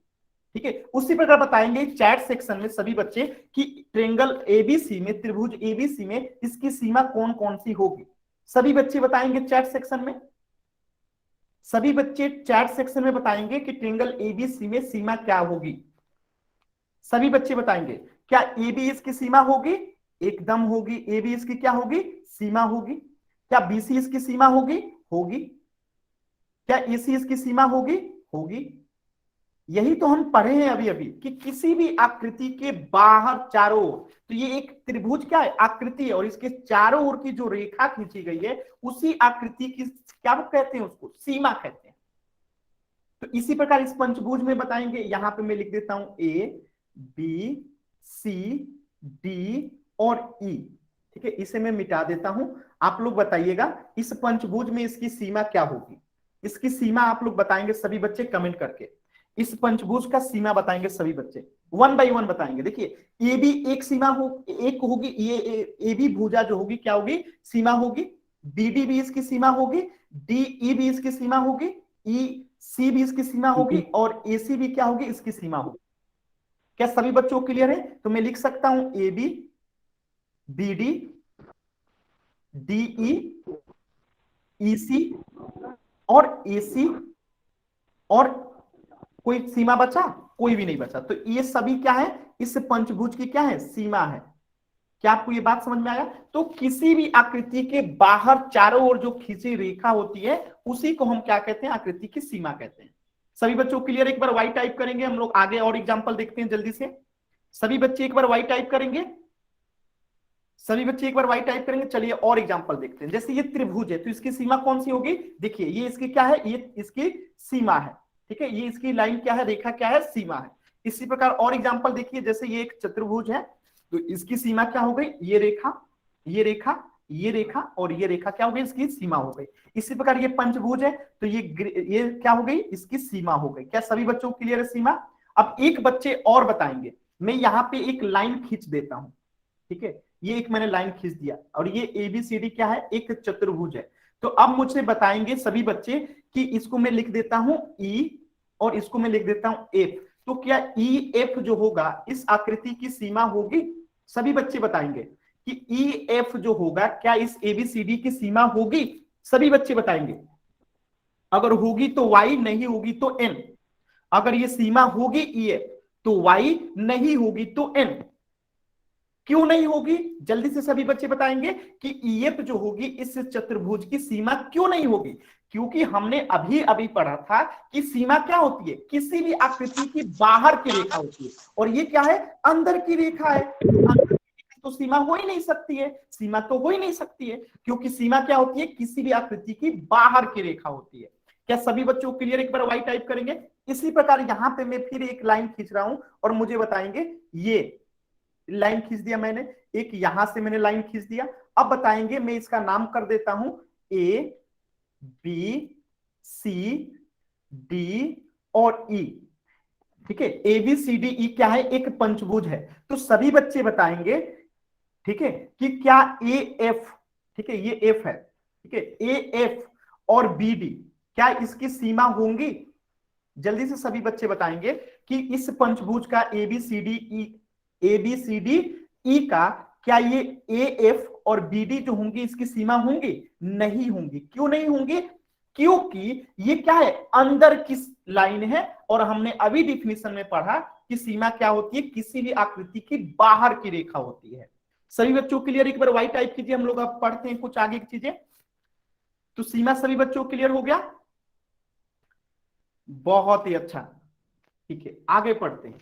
ठीक है। उसी प्रकार बताएंगे चैट सेक्शन में सभी बच्चे कि ट्रायंगल एबीसी में, त्रिभुज एबीसी में इसकी सीमा कौन कौन सी होगी। सभी बच्चे बताएंगे चैट सेक्शन में, सभी बच्चे चैट सेक्शन में बताएंगे कि ट्रायंगल एबीसी में सीमा क्या होगी। सभी बच्चे बताएंगे क्या एबी इसकी सीमा होगी, एकदम होगी, एबी इसकी क्या होगी, सीमा होगी। क्या बीसी इसकी सीमा होगी, होगी। क्या एसी इसकी सीमा होगी, होगी। यही तो हम पढ़े हैं अभी अभी कि किसी भी आकृति के बाहर चारों ओर, तो ये एक त्रिभुज क्या है, आकृति है, और इसके चारों ओर की जो रेखा खींची गई है उसी आकृति की क्या कहते हैं, उसको सीमा कहते हैं। तो इसी प्रकार इस पंचभुज में बताएंगे, यहां पे मैं लिख देता हूं ए बी सी डी और ई, ठीक है, इसे मैं मिटा देता हूं। आप लोग बताइएगा इस पंचभुज में इसकी सीमा क्या होगी, इसकी सीमा आप लोग बताएंगे सभी बच्चे कमेंट करके। इस पंचभुज का सीमा बताएंगे सभी बच्चे, वन बाय वन बताएंगे। देखिए ए बी एक सीमा हो, एक होगी, ये ए बी भुजा जो होगी क्या होगी, सीमा होगी। बी डी भी इसकी सीमा होगी, डी ई भी इसकी सीमा होगी, ई सी भी इसकी सीमा होगी, और ए सी भी क्या होगी, इसकी सीमा होगी। क्या सभी बच्चों को क्लियर है? तो मैं लिख सकता हूं A B, B D, D E C और ए सी, और कोई सीमा बचा, कोई भी नहीं बचा। तो ये सभी क्या है, इस पंचभुज की क्या है, सीमा है। क्या आपको ये बात समझ में आया? तो किसी भी आकृति के बाहर चारों ओर जो खींची रेखा होती है उसी को हम क्या कहते हैं, आकृति की सीमा कहते हैं। सभी बच्चों क्लियर? एक बार वाई टाइप करेंगे, हम लोग आगे और एग्जांपल देखते हैं जल्दी से। सभी बच्चे एक बार वाई टाइप करेंगे, सभी बच्चे एक बार वाई टाइप करेंगे। चलिए और एग्जांपल देखते हैं। जैसे ये त्रिभुज है तो इसकी सीमा कौन सी होगी, देखिए ये इसकी क्या है, ये इसकी सीमा है, ठीक है, ये इसकी लाइन क्या है, रेखा क्या है, सीमा है। इसी प्रकार और एग्जांपल देखिए, जैसे ये एक चतुर्भुज है तो इसकी सीमा क्या हो गई, ये रेखा, ये रेखा, ये रेखा और ये रेखा क्या हो गई, इसकी सीमा हो गई। इसी प्रकार ये पंचभुज है तो ये क्या हो गई, इसकी सीमा हो गई। क्या सभी बच्चों को क्लियर है सीमा? अब एक बच्चे और बताएंगे, मैं यहाँ पे एक लाइन खींच देता हूं, ठीक है, ये एक मैंने लाइन खींच दिया, और ये एबीसीडी क्या है, एक चतुर्भुज है। तो अब मुझसे बताएंगे सभी बच्चे कि इसको मैं लिख देता हूं ई और इसको मैं लिख देता हूं एफ। तो क्या ई एफ जो होगा इस आकृति की सीमा होगी? सभी बच्चे बताएंगे कि ई एफ जो होगा क्या इस एबीसीडी की सीमा होगी? सभी बच्चे बताएंगे। अगर होगी तो वाई, नहीं होगी तो एन। अगर ये सीमा होगी ई एफ तो वाई, नहीं होगी तो एन। क्यों नहीं होगी? जल्दी से सभी बच्चे बताएंगे कि ईएफ जो होगी इस चतुर्भुज की सीमा क्यों नहीं होगी? क्योंकि हमने अभी अभी पढ़ा था कि सीमा क्या होती है, किसी भी आकृति की बाहर की रेखा होती है, और ये क्या है, अंदर की रेखा है। तो सीमा हो ही नहीं सकती है, सीमा तो हो ही नहीं सकती है, क्योंकि सीमा क्या होती है, किसी भी आकृति की बाहर की रेखा होती है। क्या सभी बच्चों को क्लियर? एक बार वाई टाइप करेंगे। इसी प्रकार यहां पे मैं फिर एक लाइन खींच रहा हूं और मुझे बताएंगे, ये लाइन खींच दिया मैंने, एक यहां से मैंने लाइन खींच दिया। अब बताएंगे, मैं इसका नाम कर देता हूं ए बी सी डी और ई, ठीक है, A B C D E क्या है, एक पंचभुज है। तो सभी बच्चे बताएंगे, ठीक है, कि क्या ए एफ, ठीक है, ये एफ है, ठीक है, ए एफ और बी डी क्या इसकी सीमा होंगी? जल्दी से सभी बच्चे बताएंगे कि इस पंचभुज का A B C D E का क्या ये ए एफ और बी डी जो होंगी इसकी सीमा होंगी? नहीं होंगी। क्यों नहीं होंगी? क्योंकि ये क्या है, अंदर की लाइन है, और हमने अभी डिफिनीशन में पढ़ा कि सीमा क्या होती है, किसी भी आकृति की बाहर की रेखा होती है। सभी बच्चों क्लियर? एक बार वाई टाइप कीजिए, हम लोग अब पढ़ते हैं कुछ आगे की चीजें। तो सीमा सभी बच्चों क्लियर हो गया? बहुत ही अच्छा, ठीक है आगे पढ़ते हैं।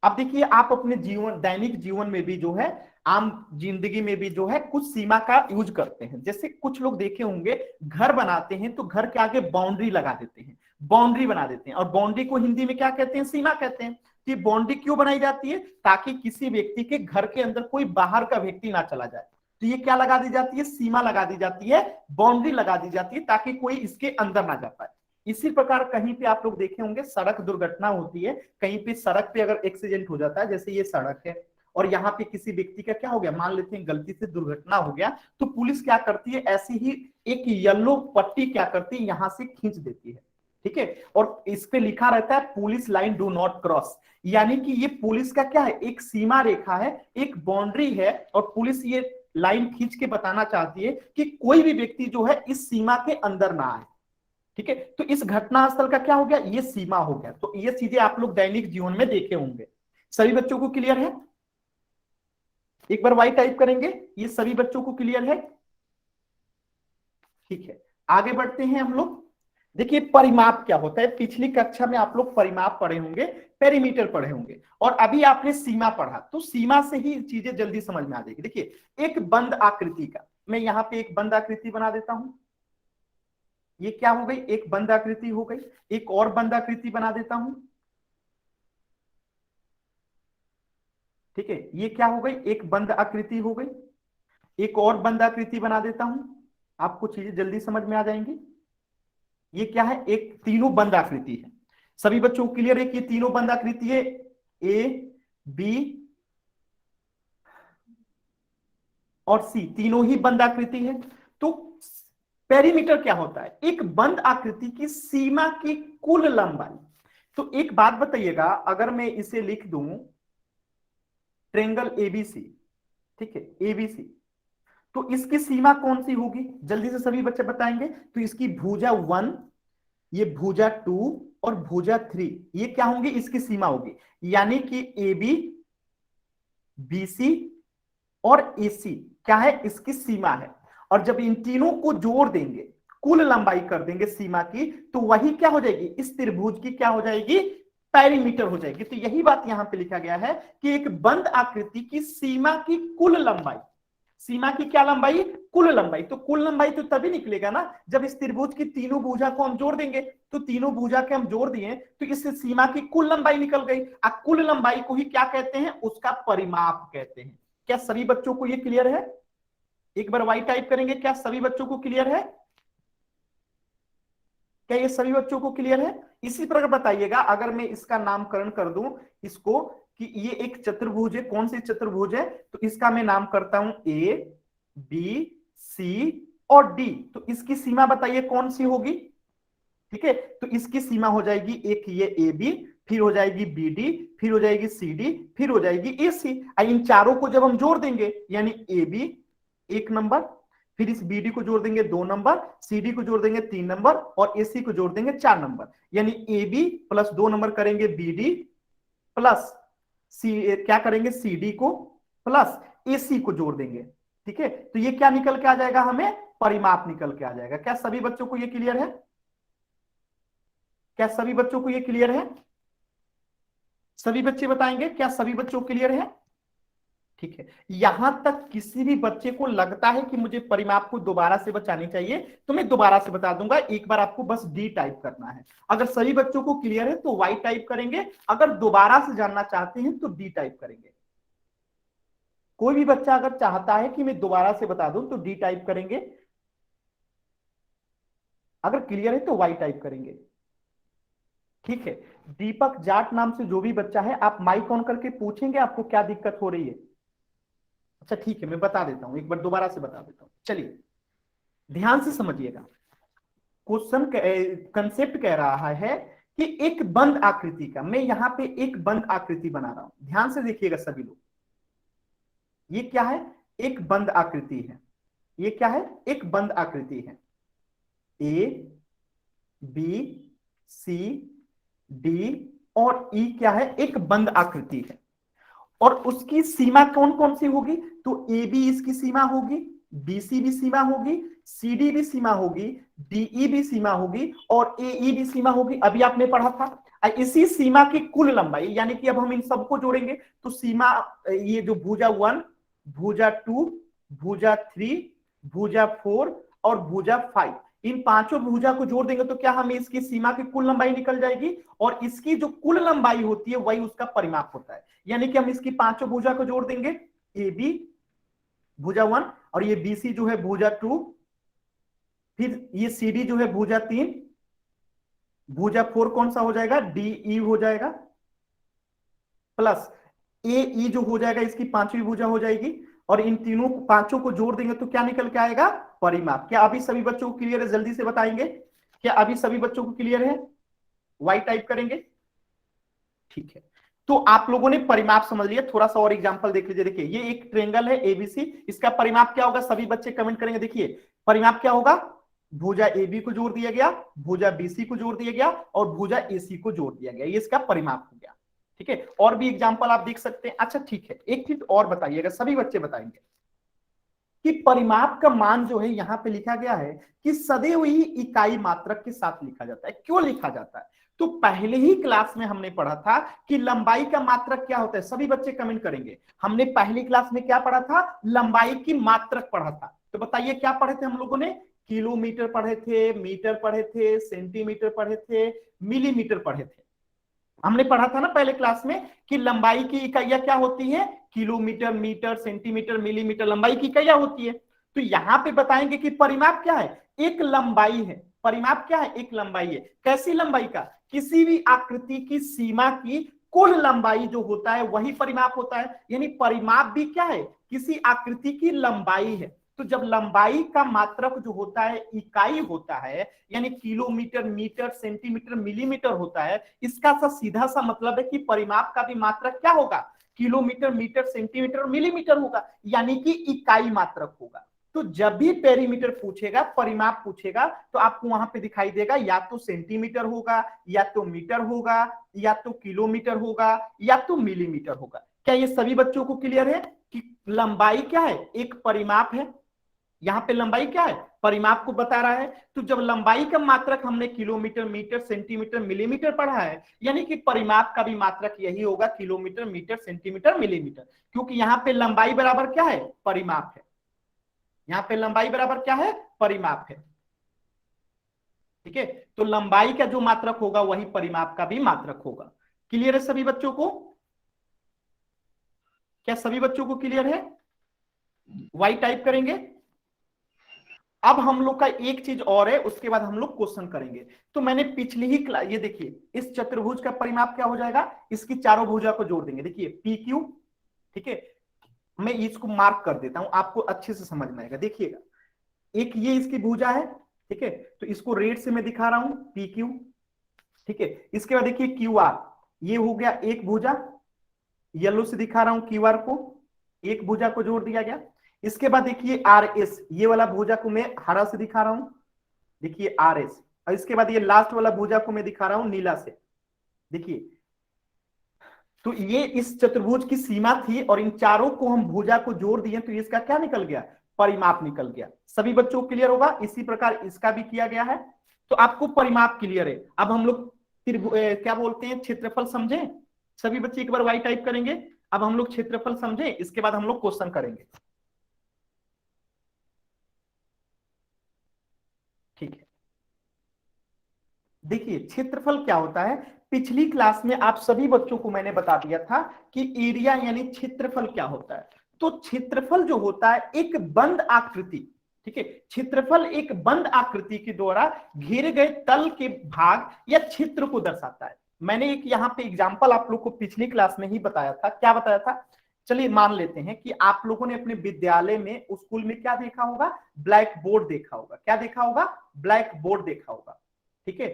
अब देखिए आप अपने जीवन, दैनिक जीवन में भी जो है, आम जिंदगी में भी जो है कुछ सीमा का यूज करते हैं। जैसे कुछ लोग देखे होंगे घर बनाते हैं तो घर के आगे बाउंड्री लगा देते हैं, बाउंड्री बना देते हैं, और बाउंड्री को हिंदी में क्या कहते हैं, सीमा कहते हैं। कि बाउंड्री क्यों बनाई जाती है, ताकि किसी व्यक्ति के घर के अंदर कोई बाहर का व्यक्ति ना चला जाए। तो ये क्या लगा दी जाती है, सीमा लगा दी जाती है, बाउंड्री लगा दी जाती है, ताकि कोई इसके अंदर ना जा पाए। इसी प्रकार कहीं पे आप लोग देखे होंगे सड़क दुर्घटना होती है, कहीं पे सड़क पे अगर एक्सीडेंट हो जाता है, जैसे ये सड़क है और यहाँ पे किसी व्यक्ति का क्या हो गया, मान लेते हैं गलती से दुर्घटना हो गया, तो पुलिस क्या करती है, ऐसी ही एक येलो पट्टी क्या करती है, यहां से खींच देती है, ठीक है। और इस पे लिखा रहता है police line do not cross, यानी कि ये पुलिस का क्या है, एक सीमा रेखा है, एक बाउंड्री है, और पुलिस ये लाइन खींच के बताना चाहती है कि कोई भी व्यक्ति जो है इस सीमा के अंदर ना आए, ठीक है। तो इस घटनास्थल का क्या हो गया, ये सीमा हो गया। तो ये चीजें आप लोग दैनिक जीवन में देखे होंगे। सभी बच्चों को क्लियर है? एक बार वाई टाइप करेंगे, ये सभी बच्चों को क्लियर है? ठीक है आगे बढ़ते हैं हम लोग। देखिए परिमाप क्या होता है, पिछली कक्षा में आप लोग परिमाप पढ़े होंगे, पेरीमीटर पढ़े होंगे, और अभी आपने सीमा पढ़ा, तो सीमा से ही चीजें जल्दी समझ में आ जाएगी। देखिए एक बंद आकृति का, मैं यहां पे एक बंद आकृति बना देता हूं, ये क्या हो गई, एक बंद आकृति हो गई। एक और बंद आकृति बना देता हूं, ठीक है, ये क्या हो गई, एक बंद आकृति हो गई। एक और बंद आकृति बना देता हूं, आपको चीजें जल्दी समझ में आ जाएंगी। ये क्या है, एक तीनों बंद आकृति है। सभी बच्चों को क्लियर है कि ये तीनों बंद आकृति है, ए बी और सी, तीनों ही बंद आकृति है। तो पेरीमीटर क्या होता है, एक बंद आकृति की सीमा की कुल लंबाई। तो एक बात बताइएगा, अगर मैं इसे लिख दूं ट्रेंगल एबीसी, ठीक है एबीसी, तो इसकी सीमा कौन सी होगी, जल्दी से सभी बच्चे बताएंगे। तो इसकी भुजा 1, ये भुजा 2 और भुजा 3, ये क्या होंगी, इसकी सीमा होगी। यानी कि ए बी, बी सी और ए सी क्या है, इसकी सीमा है। और जब इन तीनों को जोड़ देंगे, कुल लंबाई कर देंगे सीमा की, तो वही क्या हो जाएगी, इस त्रिभुज की क्या हो जाएगी, पेरीमीटर हो जाएगी। तो यही बात यहां पे लिखा गया है कि एक बंद आकृति की सीमा की कुल लंबाई, सीमा की क्या लंबाई, कुल लंबाई। तो कुल लंबाई तो तभी निकलेगा ना जब इस त्रिभुज की तीनों भुजा को हम जोड़ देंगे। तो तीनों भुजा के हम जोड़ दिए तो इस सीमा की कुल लंबाई निकल गई। कुल लंबाई को ही क्या कहते हैं, उसका परिमाप कहते हैं। क्या सभी बच्चों को ये क्लियर है? एक बार वाई टाइप करेंगे, क्या सभी बच्चों को क्लियर है? क्या ये सभी बच्चों को क्लियर है? इसी प्रकार बताइएगा, अगर मैं इसका नामकरण कर दूं इसको कि ये एक चतुर्भुज है, कौन सी चतुर्भुज है, तो इसका मैं नाम करता हूं ए बी सी और डी। तो इसकी सीमा बताइए कौन सी होगी, ठीक है। तो इसकी सीमा हो जाएगी एक ये ए बी, फिर हो जाएगी बी डी, फिर हो जाएगी सी डी, फिर हो जाएगी ए सी। इन चारों को जब हम जोड़ देंगे, यानी ए बी 1 नंबर, फिर इस बीडी को जोड़ देंगे 2 नंबर, सीडी को जोड़ देंगे 3 नंबर और एसी को जोड़ देंगे 4 नंबर। यानी ए बी प्लस 2 नंबर करेंगे बीडी प्लस सी, क्या करेंगे सीडी को प्लस एसी को जोड़ देंगे, ठीक है। तो ये क्या निकल के आ जाएगा, हमें परिमाप निकल के आ जाएगा। क्या सभी बच्चों को ये क्लियर है? क्या सभी बच्चों को ये क्लियर है? सभी बच्चे बताएंगे, क्या सभी बच्चों को क्लियर है? ठीक है, यहां तक किसी भी बच्चे को लगता है कि मुझे परिमाप को दोबारा से बचानी चाहिए तो मैं दोबारा से बता दूंगा, एक बार आपको बस डी टाइप करना है। अगर सभी बच्चों को क्लियर है तो वाई टाइप करेंगे, अगर दोबारा से जानना चाहते हैं तो डी टाइप करेंगे। कोई भी बच्चा अगर चाहता है कि मैं दोबारा से बता दूं तो डी टाइप करेंगे, अगर क्लियर है तो वाई टाइप करेंगे, ठीक है। दीपक जाट नाम से जो भी बच्चा है, आप माइक ऑन करके पूछेंगे आपको क्या दिक्कत हो रही है। अच्छा ठीक है, मैं बता देता हूं, एक बार दोबारा से बता देता हूं। चलिए ध्यान से समझिएगा, क्वेश्चन कंसेप्ट कह रहा है कि एक बंद आकृति का, मैं यहां पे एक बंद आकृति बना रहा हूं, ध्यान से देखिएगा सभी लोग। ये क्या है, एक बंद आकृति है। ये क्या है, एक बंद आकृति है। ए बी सी डी और ई क्या है, एक बंद आकृति है। और उसकी सीमा कौन कौन सी होगी, तो ए बी इसकी सीमा होगी, बीसी भी सीमा होगी, सीडी भी सीमा होगी, डीई भी सीमा होगी और एई भी सीमा होगी। अभी आपने पढ़ा था। इसी सीमा की कुल लंबाई, यानी कि अब हम इन सबको जोड़ेंगे तो सीमा, ये जो भुजा 1, भुजा 2, भुजा 3, भुजा 4 और भुजा 5, इन पांचों भुजा को जोड़ देंगे तो क्या हमें इसकी सीमा की कुल लंबाई निकल जाएगी, और इसकी जो कुल लंबाई होती है वही उसका परिमाप होता है। यानी कि हम इसकी पांचों भुजा को जोड़ देंगे, ए बी भुजा 1 और ये बीसी जो है भुजा 2, फिर ये सीडी जो है भुजा 3, भुजा 4 कौन सा हो जाएगा, डीई हो जाएगा, प्लस एई जो हो जाएगा इसकी पांचवी भुजा हो जाएगी, और इन तीनों पांचों को जोड़ देंगे तो क्या निकल के आएगा, परिमाप। क्या अभी सभी बच्चों को क्लियर है, जल्दी से बताएंगे, क्या अभी सभी बच्चों को क्लियर है, वाई टाइप करेंगे, ठीक है। तो आप लोगों ने परिमाप समझ लिया, थोड़ा सा और एग्जांपल देख लीजिए। देखिए ये एक ट्रेंगल है एबीसी, इसका परिमाप क्या होगा, सभी बच्चे कमेंट करेंगे। देखिए परिमाप क्या होगा, भुजा एबी को जोड़ दिया गया, भुजा बीसी को जोड़ दिया गया और भुजा एसी को जोड़ दिया गया, ये इसका परिमाप हो गया, ठीक है। और भी एग्जांपल आप देख सकते हैं। अच्छा ठीक है, एक चीज और बताइएगा, सभी बच्चे बताएंगे कि परिमाप का मान जो है यहां पे लिखा गया है कि सदैव ही इकाई मात्रक के साथ लिखा जाता है। क्यों लिखा जाता है, तो पहले ही क्लास में हमने पढ़ा था कि लंबाई का मात्रक क्या होता है, सभी बच्चे कमेंट करेंगे। हमने पहली क्लास में क्या पढ़ा था, लंबाई की मात्रक पढ़ा था। तो बताइए क्या पढ़े थे हम लोगों ने, किलोमीटर पढ़े थे, मीटर पढ़े थे, सेंटीमीटर पढ़े थे, मिलीमीटर पढ़े थे। हमने पढ़ा था ना पहले क्लास में कि लंबाई की इकाइयां क्या होती है, किलोमीटर, मीटर, सेंटीमीटर, मिलीमीटर लंबाई की इकाइयां होती है। तो यहां पे बताएंगे कि परिमाप क्या है, एक लंबाई है। परिमाप क्या है, एक लंबाई है। कैसी लंबाई का, किसी भी आकृति की सीमा की कुल लंबाई जो होता है वही परिमाप होता है। यानी परिमाप भी क्या है, किसी आकृति की लंबाई है। तो जब लंबाई का मात्रक जो होता है इकाई होता है, यानी किलोमीटर, मीटर, सेंटीमीटर, मिलीमीटर होता है, इसका सा सीधा सा मतलब है कि परिमाप का भी मात्रक क्या होगा, किलोमीटर, मीटर, सेंटीमीटर, मिलीमीटर होगा, यानी कि इकाई मात्रक होगा। तो जब भी पेरीमीटर पूछेगा, परिमाप पूछेगा, तो आपको वहां पे दिखाई देगा या तो सेंटीमीटर होगा, या तो मीटर होगा, या तो किलोमीटर होगा, या तो मिलीमीटर होगा। क्या ये सभी बच्चों को क्लियर है कि लंबाई क्या है, एक परिमाप है। यहां पे लंबाई क्या है, परिमाप को बता रहा है। तो जब लंबाई का मात्रक हमने किलोमीटर, मीटर, सेंटीमीटर, मिलीमीटर पढ़ा है, यानी कि परिमाप का भी मात्रक यही होगा, किलोमीटर, मीटर, सेंटीमीटर, मिलीमीटर। क्योंकि यहां पे लंबाई बराबर क्या है, परिमाप है। यहां पे लंबाई बराबर क्या है, परिमाप है, ठीक है। तो लंबाई का जो मात्रक होगा वही परिमाप का भी मात्रक होगा। क्लियर है सभी बच्चों को, क्या सभी बच्चों को क्लियर है, वाई टाइप करेंगे। अब हम लोग का एक चीज और है, उसके बाद हम लोग क्वेश्चन करेंगे। तो मैंने पिछली ही क्लास, ये देखिए इस चतुर्भुज का परिमाप क्या हो जाएगा, इसकी चारों भुजा को जोड़ देंगे। देखिए पी क्यू, ठीक है, मैं इसको मार्क कर देता हूं, आपको अच्छे से समझ में आएगा। देखिएगा एक ये इसकी भुजा है, ठीक है, तो इसको रेड से मैं दिखा रहा हूं, पी क्यू, ठीक है। इसके बाद देखिए क्यू आर, ये हो गया एक भुजा, येलो से दिखा रहा हूं क्यू आर को, एक भुजा को जोड़ दिया गया। इसके बाद देखिए आर एस, ये वाला भुजा को मैं हरा से दिखा रहा हूं, देखिए आर एस। और इसके बाद ये लास्ट वाला भुजा को मैं दिखा रहा हूं नीला से, देखिए। तो ये इस चतुर्भुज की सीमा थी और इन चारों को हम भुजा को जोड़ दिए तो इसका क्या निकल गया, परिमाप निकल गया। सभी बच्चों को क्लियर होगा। इसी प्रकार इसका भी किया गया है, तो आपको परिमाप क्लियर है। अब हम लोग क्या बोलते हैं, क्षेत्रफल समझे। सभी बच्चे एक बार वाई टाइप करेंगे। अब हम लोग क्षेत्रफल समझे, इसके बाद हम लोग क्वेश्चन करेंगे, ठीक है। देखिए क्षेत्रफल क्या होता है, पिछली क्लास में आप सभी बच्चों को मैंने बता दिया था कि एरिया यानी क्षेत्रफल क्या होता है। तो क्षेत्रफल जो होता है एक बंद आकृति, ठीक है, क्षेत्रफल एक बंद आकृति के द्वारा घेरे गए तल के भाग या क्षेत्र को दर्शाता है। मैंने एक यहाँ पे एग्जांपल आप लोग को पिछली क्लास में ही बताया था। क्या बताया था, चलिए मान लेते हैं कि आप लोगों ने अपने विद्यालय में, स्कूल में क्या देखा होगा, ब्लैक बोर्ड देखा होगा। क्या देखा होगा, ब्लैक बोर्ड देखा होगा, ठीक है,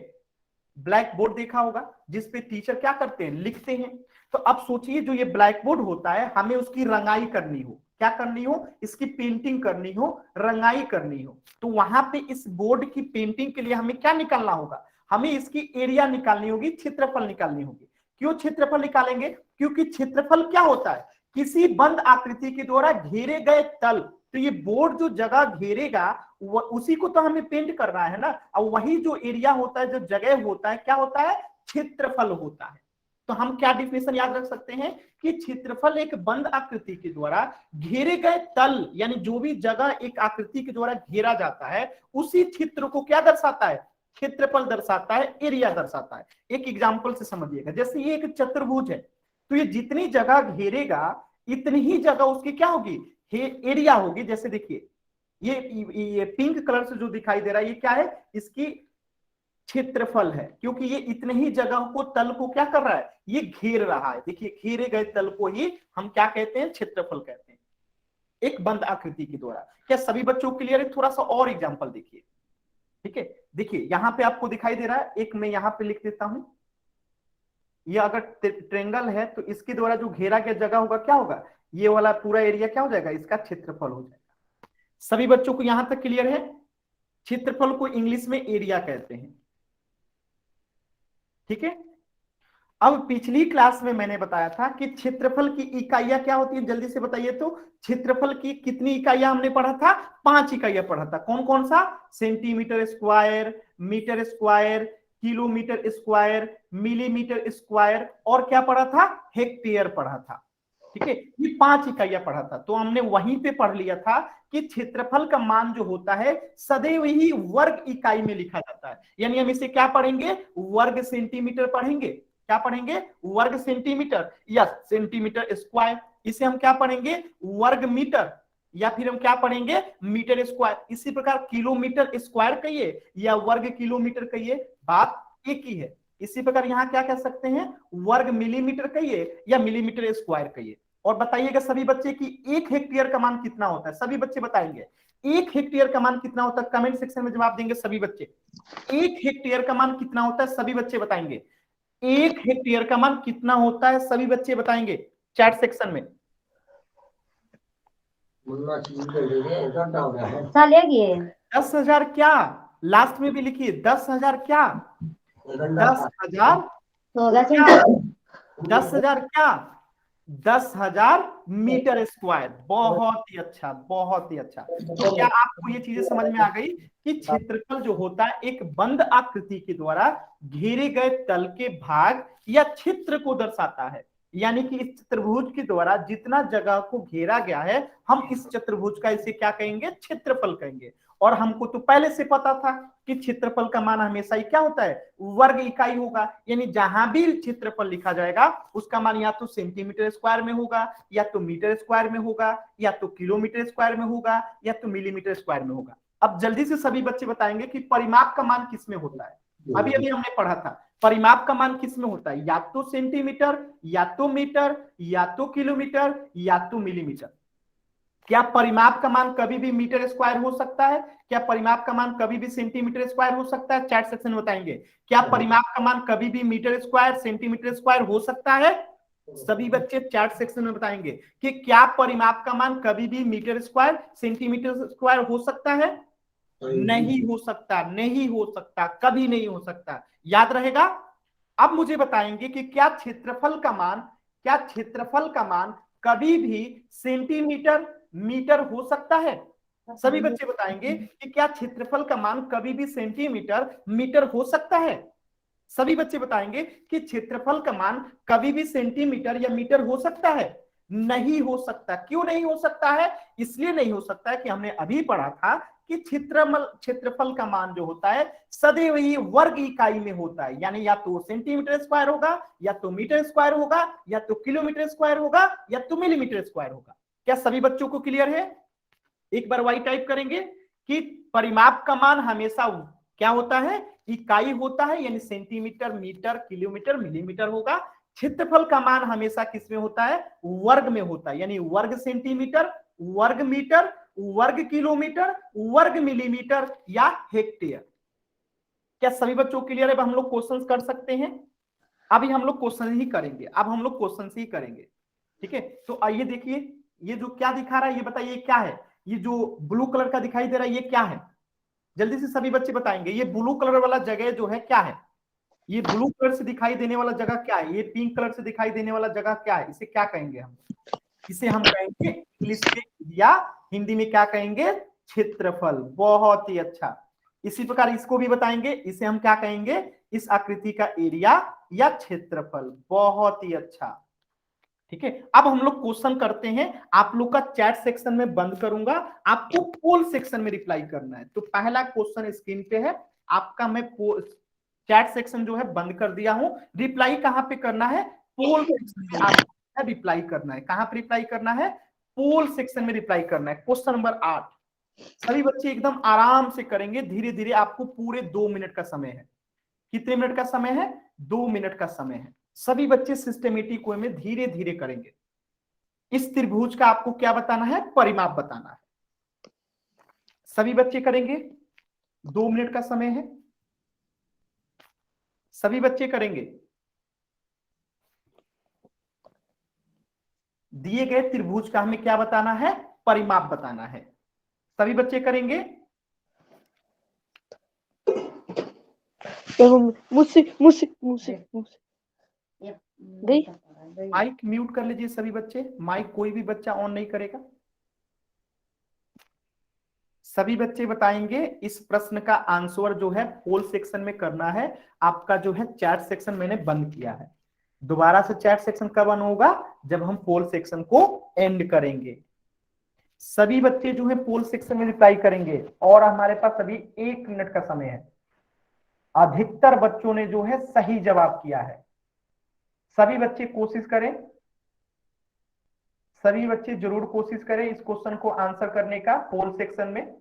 ब्लैक बोर्ड देखा होगा जिसपे टीचर क्या करते हैं, लिखते हैं। तो अब सोचिए जो ये ब्लैक बोर्ड होता है, हमें उसकी रंगाई करनी हो, क्या करनी हो, इसकी पेंटिंग करनी हो, रंगाई करनी हो, तो वहां पे इस बोर्ड की पेंटिंग के लिए हमें क्या निकालना होगा, हमें इसकी एरिया निकालनी होगी, क्षेत्रफल निकालनी होगी। क्यों क्षेत्रफल निकालेंगे? क्योंकि क्षेत्रफल क्या होता है? किसी बंद आकृति के द्वारा घेरे गए तल। तो ये बोर्ड जो जगह घेरेगा उसी को तो हमें पेंट करना है ना, और वही जो एरिया होता है, जो जगह होता है, क्या होता है? क्षेत्रफल होता है। तो हम क्या डिफिनेशन याद रख सकते हैं कि क्षेत्रफल एक बंद आकृति के द्वारा घेरे गए तल, यानी जो भी जगह एक आकृति के द्वारा घेरा जाता है उसी क्षेत्र को क्या दर्शाता है? क्षेत्रफल दर्शाता है, एरिया दर्शाता है। एक एग्जांपल से समझिएगा, जैसे ये एक चतुर्भुज है, तो ये जितनी जगह घेरेगा इतनी ही जगह उसकी क्या होगी? एरिया होगी। जैसे देखिए ये पिंक कलर से जो दिखाई दे रहा है ये क्या है? इसकी क्षेत्रफल है, क्योंकि ये इतने ही जगह को, तल को क्या कर रहा है? ये घेर रहा है। देखिए घेरे गए तल को ही हम क्या कहते हैं? क्षेत्रफल कहते हैं, एक बंद आकृति के द्वारा। क्या सभी बच्चों को क्लियर है? थोड़ा सा और एग्जांपल देखिए, ठीक है। देखिए यहां पे आपको दिखाई दे रहा है, एक मैं यहां पे लिख देता हूं, ये अगर ट्रेंगल है तो इसके द्वारा जो घेरा गया जगह होगा क्या होगा? ये वाला पूरा एरिया क्या हो जाएगा? इसका क्षेत्रफल हो जाएगा। सभी बच्चों को यहां तक क्लियर है? क्षेत्रफल को इंग्लिश में एरिया कहते हैं, ठीक है। अब पिछली क्लास में मैंने बताया था कि क्षेत्रफल की इकाइयां क्या होती है, जल्दी से बताइए तो। क्षेत्रफल की कितनी इकाइयां हमने पढ़ा था? 5 इकाइयां पढ़ा था। कौन कौन सा? Centimetre square, metre square, kilometre square, millimetre square, और क्या पढ़ा था? हेक्टेयर पढ़ा था, ठीक है। ये 5 इकाइयां पढ़ा था। तो हमने वहीं पे पढ़ लिया था कि क्षेत्रफल का मान जो होता है सदैव ही वर्ग इकाई में लिखा जाता है। यानी हम इसे क्या पढ़ेंगे? वर्ग सेंटीमीटर पढ़ेंगे। क्या पढ़ेंगे? वर्ग सेंटीमीटर या सेंटीमीटर स्क्वायर। इसे हम क्या पढ़ेंगे? वर्ग मीटर, या फिर हम क्या पढ़ेंगे? Metre square. इसी प्रकार किलोमीटर स्क्वायर कहिए या वर्ग किलोमीटर कहिए, बात एक ही है। इसी प्रकार यहां क्या कह सकते हैं? वर्ग मिलीमीटर कहिए या मिलीमीटर स्क्वायर कहिए। और बताइएगा सभी बच्चे कि 1 हेक्टेयर का मान कितना होता है? सभी बच्चे बताएंगे 1 हेक्टेयर का मान कितना होता है? कमेंट सेक्शन में जवाब देंगे सभी बच्चे। 1 हेक्टेयर का मान कितना होता है? सभी बच्चे बताएंगे 1 हेक्टेयर का मान कितना होता है? सभी बच्चे बताएंगे चैट सेक्शन में। चलेगी 10,000 क्या? लास्ट में भी लिखिए 10,000 क्या? 10,000 होगा क्या? 10,000 क्या? 10,000 मीटर स्क्वायर। बहुत ही अच्छा, बहुत ही अच्छा। तो क्या आपको ये चीजें समझ में आ गई कि क्षेत्रफल जो होता है एक बंद आकृति के द्वारा घेरे गए तल के भाग या क्षेत्र को दर्शाता है। यानी कि इस चतुर्भुज के द्वारा जितना जगह को घेरा गया है हम इस चतुर्भुज का इसे क्या कहेंगे? क्षेत्रफल कहेंगे। और हमको तो पहले से पता था कि क्षेत्रफल का मान हमेशा ही क्या होता है? वर्ग इकाई होगा। यानी जहां भी क्षेत्रफल लिखा जाएगा उसका मान या तो सेंटीमीटर स्क्वायर में होगा, या तो मीटर स्क्वायर में होगा, या तो किलोमीटर स्क्वायर में होगा, या तो मिलीमीटर स्क्वायर में होगा। अब जल्दी से सभी बच्चे बताएंगे कि परिमाप का मान किस में होता है? अभी अभी हमने पढ़ा था परिमाप का मान किस में होता है? या तो सेंटीमीटर, या तो मीटर, या तो किलोमीटर, या तो मिलीमीटर। क्या परिमाप का मान कभी भी मीटर स्क्वायर हो सकता है? क्या परिमाप का मान कभी भी सेंटीमीटर स्क्वायर हो सकता है? चैट सेक्शन में बताएंगे क्या परिमाप का मान कभी भी मीटर स्क्वायर, सेंटीमीटर स्क्वायर हो सकता है? सभी बच्चे चैट सेक्शन में बताएंगे कि क्या परिमाप का मान कभी भी मीटर स्क्वायर, सेंटीमीटर स्क्वायर हो सकता है? नहीं हो सकता, नहीं हो सकता, कभी नहीं हो सकता। याद रहेगा। अब मुझे बताएंगे कि क्या क्षेत्रफल का मान कभी भी सेंटीमीटर, मीटर हो सकता है? सभी बच्चे बताएंगे कि क्या क्षेत्रफल का मान कभी भी सेंटीमीटर, मीटर हो सकता है? सभी बच्चे बताएंगे कि क्षेत्रफल का मान कभी भी सेंटीमीटर या मीटर हो सकता है? नहीं हो सकता। क्यों नहीं हो सकता है? इसलिए नहीं हो सकता है कि हमने अभी पढ़ा था कि क्षेत्रफल का मान जो होता है सदैव ही वर्ग इकाई में होता है। यानी या तो सेंटीमीटर स्क्वायर होगा, या तो मीटर स्क्वायर होगा, या तो किलोमीटर स्क्वायर होगा, या तो मिलीमीटर स्क्वायर होगा। क्या सभी बच्चों को क्लियर है? एक बार वाई टाइप करेंगे कि परिमाप का मान हमेशा क्या होता है? इकाई होता है, यानी सेंटीमीटर, मीटर, किलोमीटर, मिलीमीटर होगा। क्षेत्रफल का मान हमेशा किस में होता है? वर्ग में होता है, यानी वर्ग सेंटीमीटर, वर्ग मीटर, वर्ग किलोमीटर, वर्ग मिलीमीटर या हेक्टेयर। क्या सभी बच्चों को क्लियर है? अब हम लोग क्वेश्चंस कर सकते हैं। अभी हम लोग क्वेश्चन ही करेंगे, अब हम लोग क्वेश्चन ही करेंगे, ठीक है। तो आइए देखिए ये जो क्या दिखा रहा है ये बताइए क्या है? ये जो ब्लू कलर का दिखाई दे रहा है ये क्या है? जल्दी से सभी बच्चे बताएंगे ये ब्लू कलर वाला जगह जो है क्या है? ये ब्लू कलर से दिखाई देने वाला जगह क्या है, ये पिंक कलर से दिखाई देने वाला जगह क्या है, इसे क्या कहेंगे हम? इसे हम कहेंगे इंग्लिश में या हिंदी में क्या कहेंगे? क्षेत्रफल। बहुत ही अच्छा। इसी प्रकार इसको भी बताएंगे, इसे हम क्या कहेंगे? इस आकृति का एरिया या क्षेत्रफल। बहुत ही अच्छा, ठीक है। अब हम लोग क्वेश्चन करते हैं। आप लोग का चैट सेक्शन में बंद करूंगा, आपको पोल सेक्शन में रिप्लाई करना है। तो पहला क्वेश्चन स्क्रीन पे है आपका, मैं चैट सेक्शन जो है बंद कर दिया हूं। रिप्लाई कहां पे करना है? पोल सेक्शन में आपको रिप्लाई करना है। कहां पे रिप्लाई करना है? पोल सेक्शन में रिप्लाई करना है। क्वेश्चन नंबर 8 सभी बच्चे एकदम आराम से करेंगे, धीरे धीरे। आपको पूरे 2 मिनट का समय है। कितने मिनट का समय है? 2 मिनट का समय है। सभी बच्चे सिस्टमेटिक वे में धीरे धीरे करेंगे। इस त्रिभुज का आपको क्या बताना है? परिमाप बताना है। सभी बच्चे करेंगे, 2 मिनट का समय है। सभी बच्चे करेंगे। दिए गए त्रिभुज का हमें क्या बताना है? परिमाप बताना है। सभी बच्चे करेंगे। मुझसे मुझसे मुझसे मुझसे गई। माइक म्यूट कर लीजिए सभी बच्चे। माइक कोई भी बच्चा ऑन नहीं करेगा। सभी बच्चे बताएंगे। इस प्रश्न का आंसर जो है पोल सेक्शन में करना है। आपका जो है चैट सेक्शन मैंने बंद किया है। दोबारा से चैट सेक्शन कब ऑन होगा? जब हम पोल सेक्शन को एंड करेंगे। सभी बच्चे जो है पोल सेक्शन में रिप्लाई करेंगे और हमारे पास अभी 1 मिनट का समय है। अधिकतर बच्चों ने जो है सही जवाब किया है। सभी बच्चे कोशिश करें, सभी बच्चे जरूर कोशिश करें इस क्वेश्चन को आंसर करने का पोल सेक्शन में।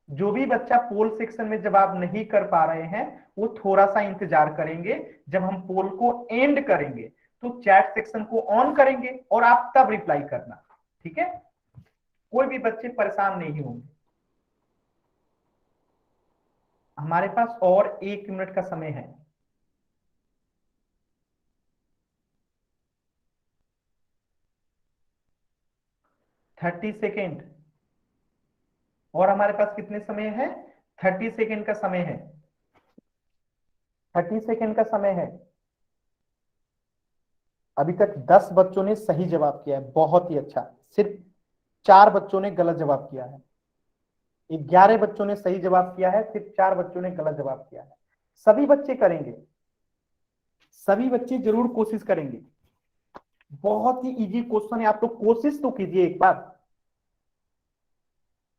जो भी बच्चा पोल सेक्शन में जवाब नहीं कर पा रहे हैं वो थोड़ा सा इंतजार करेंगे। जब हम पोल को एंड करेंगे तो चैट सेक्शन को ऑन करेंगे और आप तब रिप्लाई करना, ठीक है? कोई भी बच्चे परेशान नहीं होंगे। हमारे पास और 1 मिनट का समय है। थर्टी सेकेंड और हमारे पास कितने समय है? 30 सेकेंड का समय है। 30 सेकेंड का समय है। अभी तक 10 बच्चों ने सही जवाब किया है। बहुत ही अच्छा। सिर्फ 4 बच्चों ने गलत जवाब किया है। 11 बच्चों ने सही जवाब किया है, सिर्फ 4 बच्चों ने गलत जवाब किया है। सभी बच्चे करेंगे, सभी बच्चे जरूर कोशिश करेंगे। बहुत ही इजी क्वेश्चन है, आप लोग कोशिश तो कीजिए एक बार।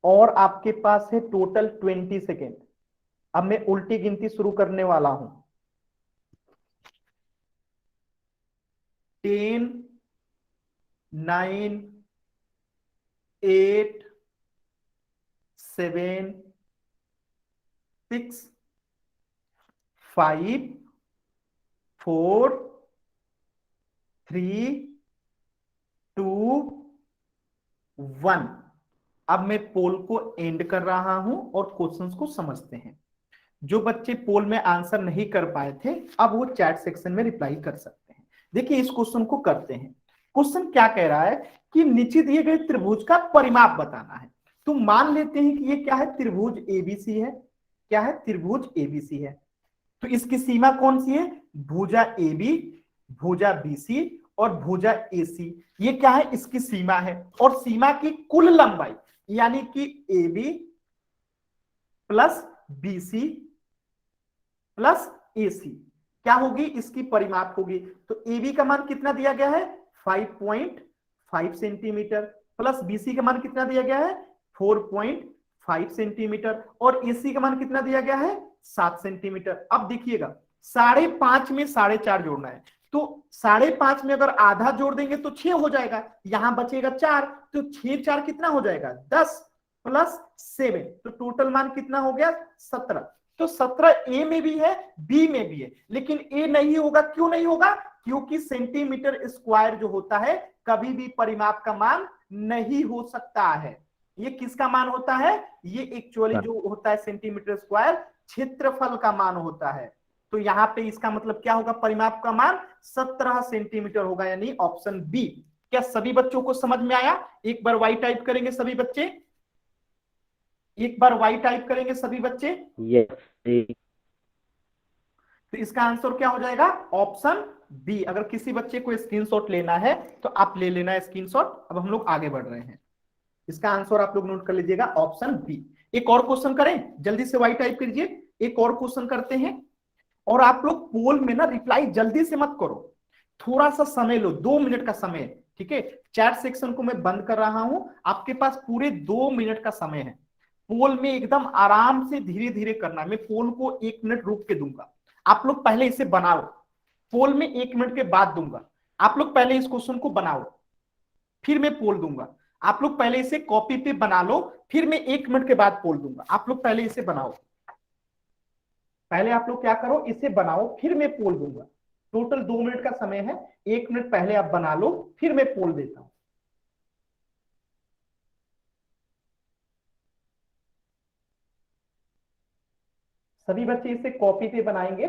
और आपके पास है टोटल 20 सेकेंड। अब मैं उल्टी गिनती शुरू करने वाला हूं। 10, 9, 8, 7, 6, 5, 4, 3, 2, 1। अब मैं पोल को एंड कर रहा हूं और क्वेश्चंस को समझते हैं। जो बच्चे पोल में आंसर नहीं कर पाए थे अब वो चैट सेक्शन में रिप्लाई कर सकते हैं। देखिए इस क्वेश्चन को करते हैं। क्वेश्चन क्या कह रहा है कि नीचे दिए गए त्रिभुज का परिमाप बताना है। तो मान लेते हैं कि ये क्या है? त्रिभुज एबीसी है। क्या है? त्रिभुज एबीसी है। तो इसकी सीमा कौन सी है? भुजा एबी, भुजा बीसी और भुजा एसी। ये क्या है? इसकी सीमा है। और सीमा की कुल लंबाई यानी कि AB plus BC plus AC क्या होगी? इसकी परिमाप होगी। तो एबी का मान कितना दिया गया है? 5.5 सेंटीमीटर। प्लस बीसी का मान कितना दिया गया है? 4.5 सेंटीमीटर। और एसी का मान कितना दिया गया है? 7 सेंटीमीटर। अब देखिएगा 5.5 में 4.5 जोड़ना है। तो 5.5 में अगर आधा जोड़ देंगे तो 6 हो जाएगा, यहां बचेगा 4। तो 6 4 कितना हो जाएगा? 10 प्लस 7। तो टोटल मान कितना हो गया? 17। तो 17 ए में भी है, बी में भी है, लेकिन ए नहीं होगा। क्यों नहीं होगा? क्योंकि सेंटीमीटर स्क्वायर जो होता है कभी भी परिमाप का मान नहीं हो सकता है। ये किसका मान होता है? ये एक्चुअली जो होता है सेंटीमीटर स्क्वायर क्षेत्रफल का मान होता है। तो यहां पे इसका मतलब क्या होगा? परिमाप का मान 17 सेंटीमीटर होगा, यानी ऑप्शन बी। क्या सभी बच्चों को समझ में आया? एक बार वाई टाइप करेंगे सभी बच्चे, एक बार वाई टाइप करेंगे सभी बच्चे। यस जी। तो इसका आंसर क्या हो जाएगा? Option B. अगर किसी बच्चे को स्क्रीनशॉट लेना है तो आप ले लेना स्क्रीनशॉट। अब हम लोग आगे बढ़ रहे हैं। इसका आंसर आप लोग नोट कर लीजिएगा, ऑप्शन बी। एक और क्वेश्चन करें, जल्दी से वाई टाइप कीजिए। एक और क्वेश्चन करते हैं, और आप लोग पोल में ना रिप्लाई जल्दी से मत करो, थोड़ा सा समय लो, 2 मिनट का समय, ठीक है। चैट सेक्शन को मैं बंद कर रहा हूं, आपके पास पूरे 2 मिनट का समय है। पोल में एकदम आराम से धीरे धीरे करना, मैं पोल को 1 मिनट रुक के दूंगा, आप लोग पहले इसे बनाओ। पोल में 1 मिनट के बाद दूंगा, आप लोग पहले इस क्वेश्चन को बनाओ, फिर मैं पोल दूंगा। आप लोग पहले इसे कॉपी पे बना लो, फिर मैं 1 मिनट के बाद पोल दूंगा। आप लोग पहले इसे बनाओ, पहले आप लोग क्या करो, इसे बनाओ, फिर मैं पोल दूंगा। टोटल 2 मिनट का समय है, 1 मिनट पहले आप बना लो, फिर मैं पोल देता हूं। सभी बच्चे इसे कॉपी पे बनाएंगे,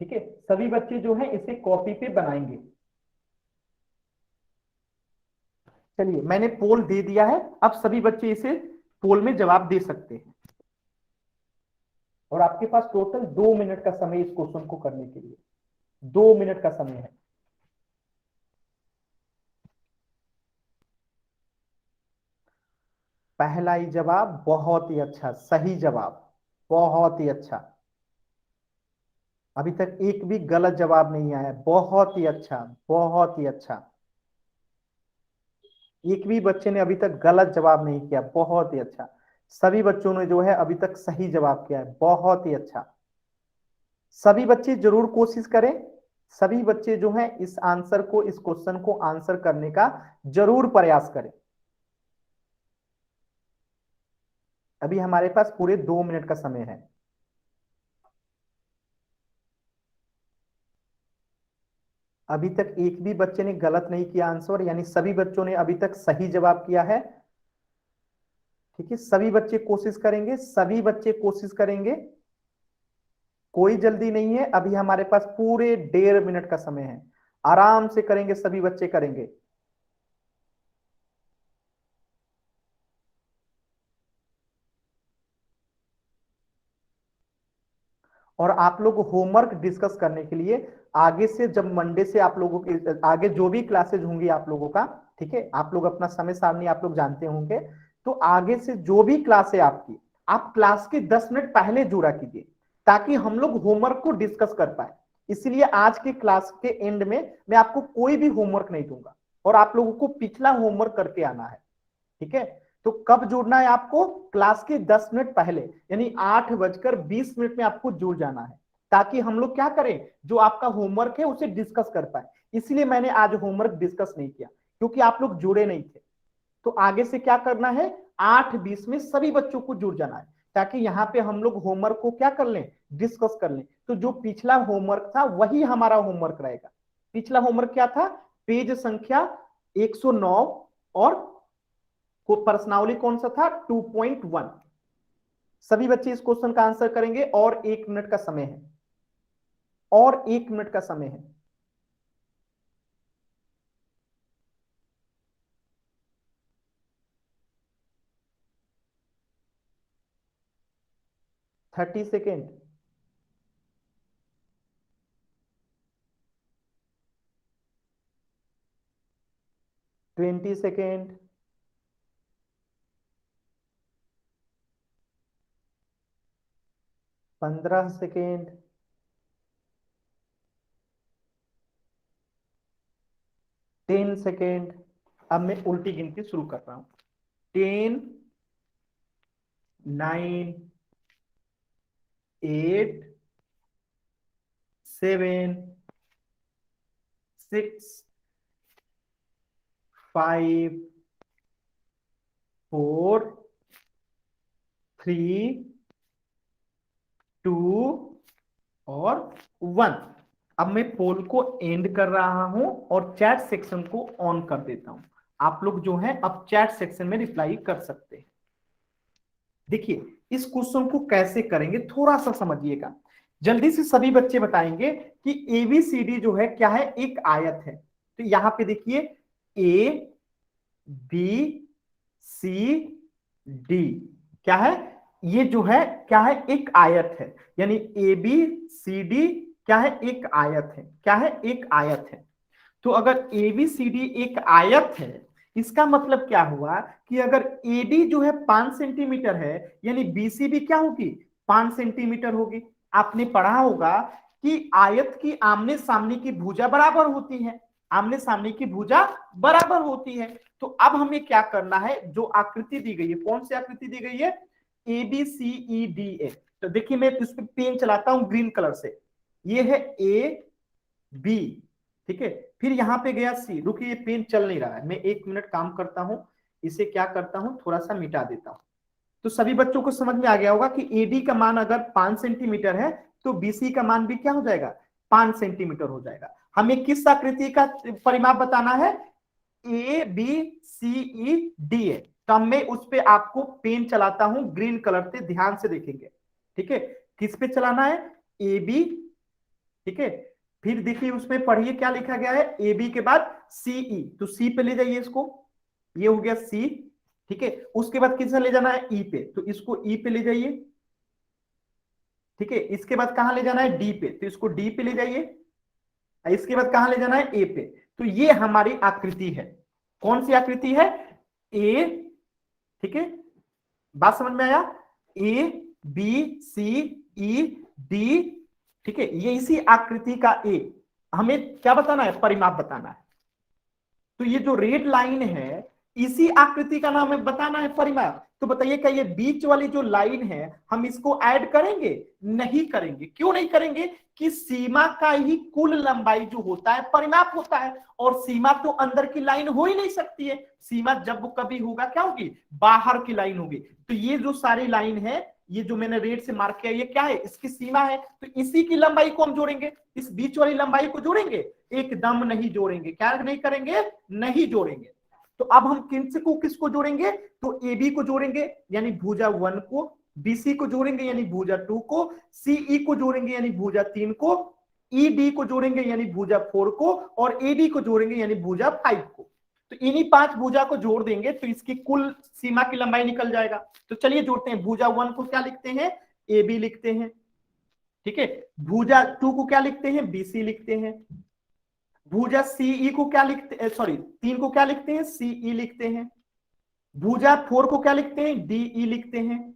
ठीक है। सभी बच्चे जो है इसे कॉपी पे बनाएंगे। चलिए, मैंने पोल दे दिया है, अब सभी बच्चे इसे पोल में जवाब दे सकते हैं। और आपके पास टोटल 2 मिनट का समय इस क्वेश्चन को करने के लिए, 2 मिनट का समय है। पहला ही जवाब बहुत ही अच्छा, सही जवाब, बहुत ही अच्छा। अभी तक एक भी गलत जवाब नहीं आया, बहुत ही अच्छा, बहुत ही अच्छा। एक भी बच्चे ने अभी तक गलत जवाब नहीं किया, बहुत ही अच्छा। सभी बच्चों ने जो है अभी तक सही जवाब किया है, बहुत ही अच्छा। सभी बच्चे जरूर कोशिश करें, सभी बच्चे जो हैं इस आंसर को, इस क्वेश्चन को आंसर करने का जरूर प्रयास करें। अभी हमारे पास पूरे 2 मिनट का समय है। अभी तक एक भी बच्चे ने गलत नहीं किया आंसर, यानी सभी बच्चों ने अभी तक सही जवाब किया है, ठीक है। सभी बच्चे कोशिश करेंगे, सभी बच्चे कोशिश करेंगे, कोई जल्दी नहीं है। अभी हमारे पास पूरे 1.5 मिनट का समय है, आराम से करेंगे, सभी बच्चे करेंगे। और आप लोग होमवर्क डिस्कस करने के लिए आगे से, जब मंडे से आप लोगों के आगे जो भी क्लासेज होंगी आप लोगों का, ठीक है, आप लोग अपना समय सारणी आप लोग जानते होंगे, तो आगे से जो भी क्लास है आपकी, आप क्लास के 10 मिनट पहले जुड़ा कीजिए, ताकि हम लोग होमवर्क को डिस्कस कर पाए। इसलिए आज के क्लास के एंड में मैं आपको कोई भी होमवर्क नहीं दूंगा, और आप लोगों को पिछला होमवर्क करके आना है, ठीक है। तो कब जुड़ना है आपको? क्लास के 10 मिनट पहले, यानी 8:20 में आपको जुड़ जाना है, ताकि हम लोग क्या करें, जो आपका होमवर्क है उसे डिस्कस कर पाए। इसलिए मैंने आज होमवर्क डिस्कस नहीं किया, क्योंकि आप लोग जुड़े नहीं थे। तो आगे से क्या करना है, 8:20 में सभी बच्चों को जुड़ जाना है, ताकि यहाँ पे हम लोग होमवर्क को क्या कर लें, डिस्कस कर लें। तो जो पिछला होमवर्क था वही हमारा होमवर्क रहेगा। पिछला होमवर्क क्या था? पेज संख्या 109 और को प्रश्नावली कौन सा था? 2.1। सभी बच्चे इस क्वेश्चन का आंसर करेंगे, और 1 मिनट का समय है, और 1 मिनट का समय है। Thirty second. Twenty second. पंद्रह सेकेंड। 10 सेकेंड। अब मैं उल्टी गिनती शुरू कर रहा हूं। 10, 9, 8, 7, 6, 5, 4, 3, 2 और 1। अब मैं पोल को एंड कर रहा हूं और चैट सेक्शन को ऑन कर देता हूं। आप लोग जो है अब चैट सेक्शन में रिप्लाई कर सकते हैं। देखिए, इस क्वेश्चन को कैसे करेंगे थोड़ा सा समझिएगा, जल्दी से सभी बच्चे बताएंगे कि एबीसीडी जो है क्या है, एक आयत है। तो यहां पे देखिए, ए बी सी डी क्या है, ये जो है क्या है, एक आयत है, यानी ए बी सी डी क्या है, एक आयत है, क्या है, एक आयत है। तो अगर ए बी सी डी एक आयत है, इसका मतलब क्या हुआ कि अगर एडी जो है 5 सेंटीमीटर है, यानी बीसी भी क्या होगी, 5 सेंटीमीटर होगी। आपने पढ़ा होगा कि आयत की आमने सामने की भुजा बराबर होती है, आमने सामने की भुजा बराबर होती है। तो अब हमें क्या करना है, जो आकृति दी गई है, कौन सी आकृति दी गई है, A B C E D A. तो देखिए मैं इस पर पेन चलाता हूं ग्रीन कलर से, ये है ए बी, ठीक है, फिर यहां पे गया सी। रुकिए ये पेन चल नहीं रहा है, मैं 1 मिनट काम करता हूं, इसे क्या करता हूं, थोड़ा सा मिटा देता हूं। तो सभी बच्चों को समझ में आ गया होगा कि एडी का मान अगर 5 सेंटीमीटर है तो बीसी का मान भी क्या हो जाएगा, 5 सेंटीमीटर हो जाएगा। हमें किस आकृति का परिमाप बताना है, A B C E D A. तो मैं उस पे आपको पेन चलाता हूं ग्रीन कलर से, ध्यान से देखेंगे, ठीक है। किस पे चलाना है, ए बी, ठीक है। फिर देखिए उसमें पढ़िए क्या लिखा गया है, ए बी के बाद सीई, तो सी पे ले जाइए इसको, ये हो गया सी, ठीक है। उसके बाद किसने ले जाना है, ई पे, तो इसको ई पे ले जाइए, ठीक है। इसके बाद कहां ले जाना है, डी पे, तो इसको डी पे ले जाइए। इसके बाद कहां ले जाना है, ए पे। तो ये हमारी आकृति है, कौन सी आकृति है, ए, ठीक है, बात समझ में आया, A B C E D, ठीक है। ये इसी आकृति का ए, हमें क्या बताना है, परिमाप बताना है। तो ये जो रेड लाइन है, इसी आकृति का नाम है बताना है परिमाप। तो बताइए क्या ये बीच वाली जो लाइन है हम इसको ऐड करेंगे, नहीं करेंगे। क्यों नहीं करेंगे, कि सीमा का ही कुल लंबाई जो होता है परिमाप होता है, और सीमा तो अंदर की लाइन हो ही नहीं सकती है। सीमा जब कभी होगा क्या होगी, बाहर की लाइन होगी। तो ये जो सारी लाइन है, ये जो मैंने रेड से मार्क किया, ये क्या है, इसकी सीमा है। तो इसी की लंबाई को हम जोड़ेंगे, इस बीच वाली लंबाई को जोड़ेंगे, एकदम नहीं जोड़ेंगे। क्या नहीं करेंगे, नहीं जोड़ेंगे। तो अब हम किसको जोड़ेंगे, तो ए बी को जोड़ेंगे यानी भुजा 1 को, बीसी को जोड़ेंगे यानी भुजा 2 को, सीई को जोड़ेंगे यानी भुजा 3 को, ई डी को जोड़ेंगे यानी भुजा 4 को, और ए डी को जोड़ेंगे यानी भुजा 5 को। तो इन्हीं 5 भुजा को जोड़ देंगे तो इसकी कुल सीमा की लंबाई निकल जाएगा। तो चलिए जोड़ते हैं, भुजा 1 को क्या लिखते हैं, ए बी लिखते हैं, ठीक है। भुजा 2 को क्या लिखते हैं, बीसी लिखते हैं। भुजा सीई को क्या लिखते हैं, सॉरी 3 को क्या लिखते हैं, सीई लिखते हैं। भुजा 4 को क्या लिखते हैं, डीई लिखते हैं।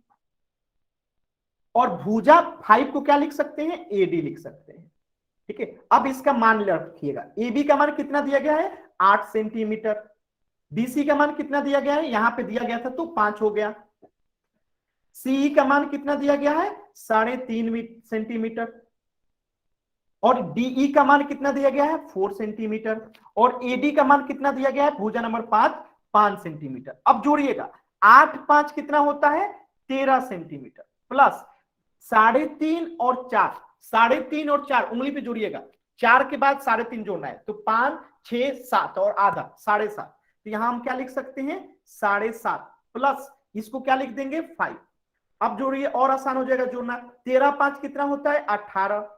और भुजा 5 को क्या लिख सकते हैं, एडी लिख सकते हैं, ठीक है। अब इसका मान रखिएगा, ए बी का मान कितना दिया गया है, 8 सेंटीमीटर। बीसी का मान कितना दिया गया है, यहां पे दिया गया था तो 5 हो गया। सीई का मान कितना दिया गया है, 3.5 सेंटीमीटर। और डीई का मान कितना दिया गया है, 4 सेंटीमीटर। और एडी का मान कितना दिया गया है, भुजा नंबर 5 सेंटीमीटर। अब जोड़िएगा, 8 5 कितना होता है, 13 सेंटीमीटर, प्लस 3.5 और 4, 3.5 और 4 उंगली पे जोड़िएगा, 4 के बाद 3.5 जोड़ना है, तो 5 6 7 और आधा 7.5। तो यहां हम क्या लिख सकते हैं, 7.5 प्लस इसको क्या लिख देंगे, 5। अब जोड़िए और आसान हो जाएगा जोड़ना, 13 5 कितना होता है, 18,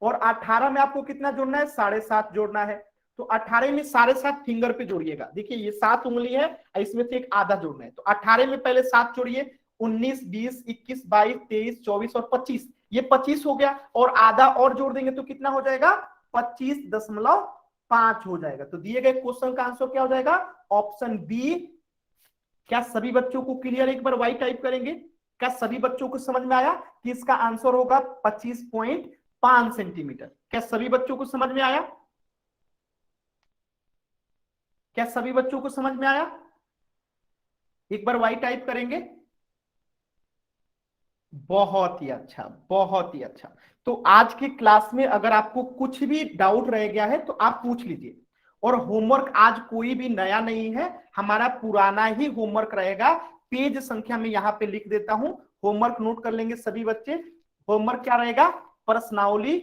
और 18 में आपको कितना जोड़ना है, 7.5 जोड़ना है। तो 18 में 7.5 फिंगर पे जोड़िएगा, देखिए ये 7 उंगली है, इसमें से एक आधा जोड़ना है। तो 18 में पहले 7 जोड़िए, 19 20 21 22 23 24 और 25, ये 25 हो गया। और आधा और जोड़ देंगे तो कितना हो जाएगा, 25.5 हो जाएगा। तो दिए गए क्वेश्चन का आंसर क्या हो जाएगा, ऑप्शन बी। क्या सभी बच्चों को क्लियर, एक बार वाई टाइप करेंगे, क्या सभी बच्चों को समझ में आया कि इसका आंसर होगा 25.5 सेंटीमीटर। क्या सभी बच्चों को समझ में आया, क्या सभी बच्चों को समझ में आया, एक बार वाई टाइप करेंगे। बहुत ही अच्छा, बहुत ही अच्छा। तो आज की क्लास में अगर आपको कुछ भी डाउट रह गया है तो आप पूछ लीजिए। और होमवर्क आज कोई भी नया नहीं है, हमारा पुराना ही होमवर्क रहेगा। पेज संख्या में यहां पे लिख देता हूं, होमवर्क नोट कर लेंगे सभी बच्चे। होमवर्क क्या रहेगा, प्रश्नावली,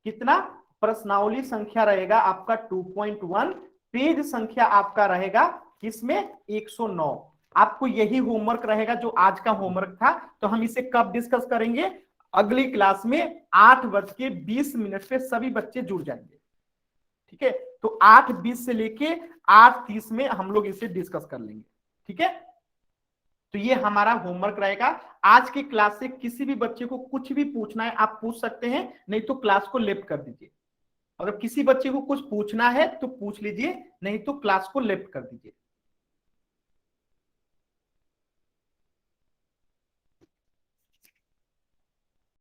कितना, प्रश्नावली संख्या रहेगा आपका 2.1, पेज संख्या आपका रहेगा किसमें, 109। आपको यही होमवर्क रहेगा जो आज का होमवर्क था। तो हम इसे कब डिस्कस करेंगे, अगली क्लास में 8:20 पे सभी बच्चे जुड़ जाएंगे, ठीक है। तो 8:20 से लेके 8:30 में हम लोग इसे डिस्कस कर लेंगे, ठीक है। तो ये हमारा होमवर्क रहेगा। आज की क्लास से किसी भी बच्चे को कुछ भी पूछना है आप पूछ सकते हैं, नहीं तो क्लास को लेफ्ट कर दीजिए। अगर किसी बच्चे को कुछ पूछना है तो पूछ लीजिए, नहीं तो क्लास को लेफ्ट कर दीजिए।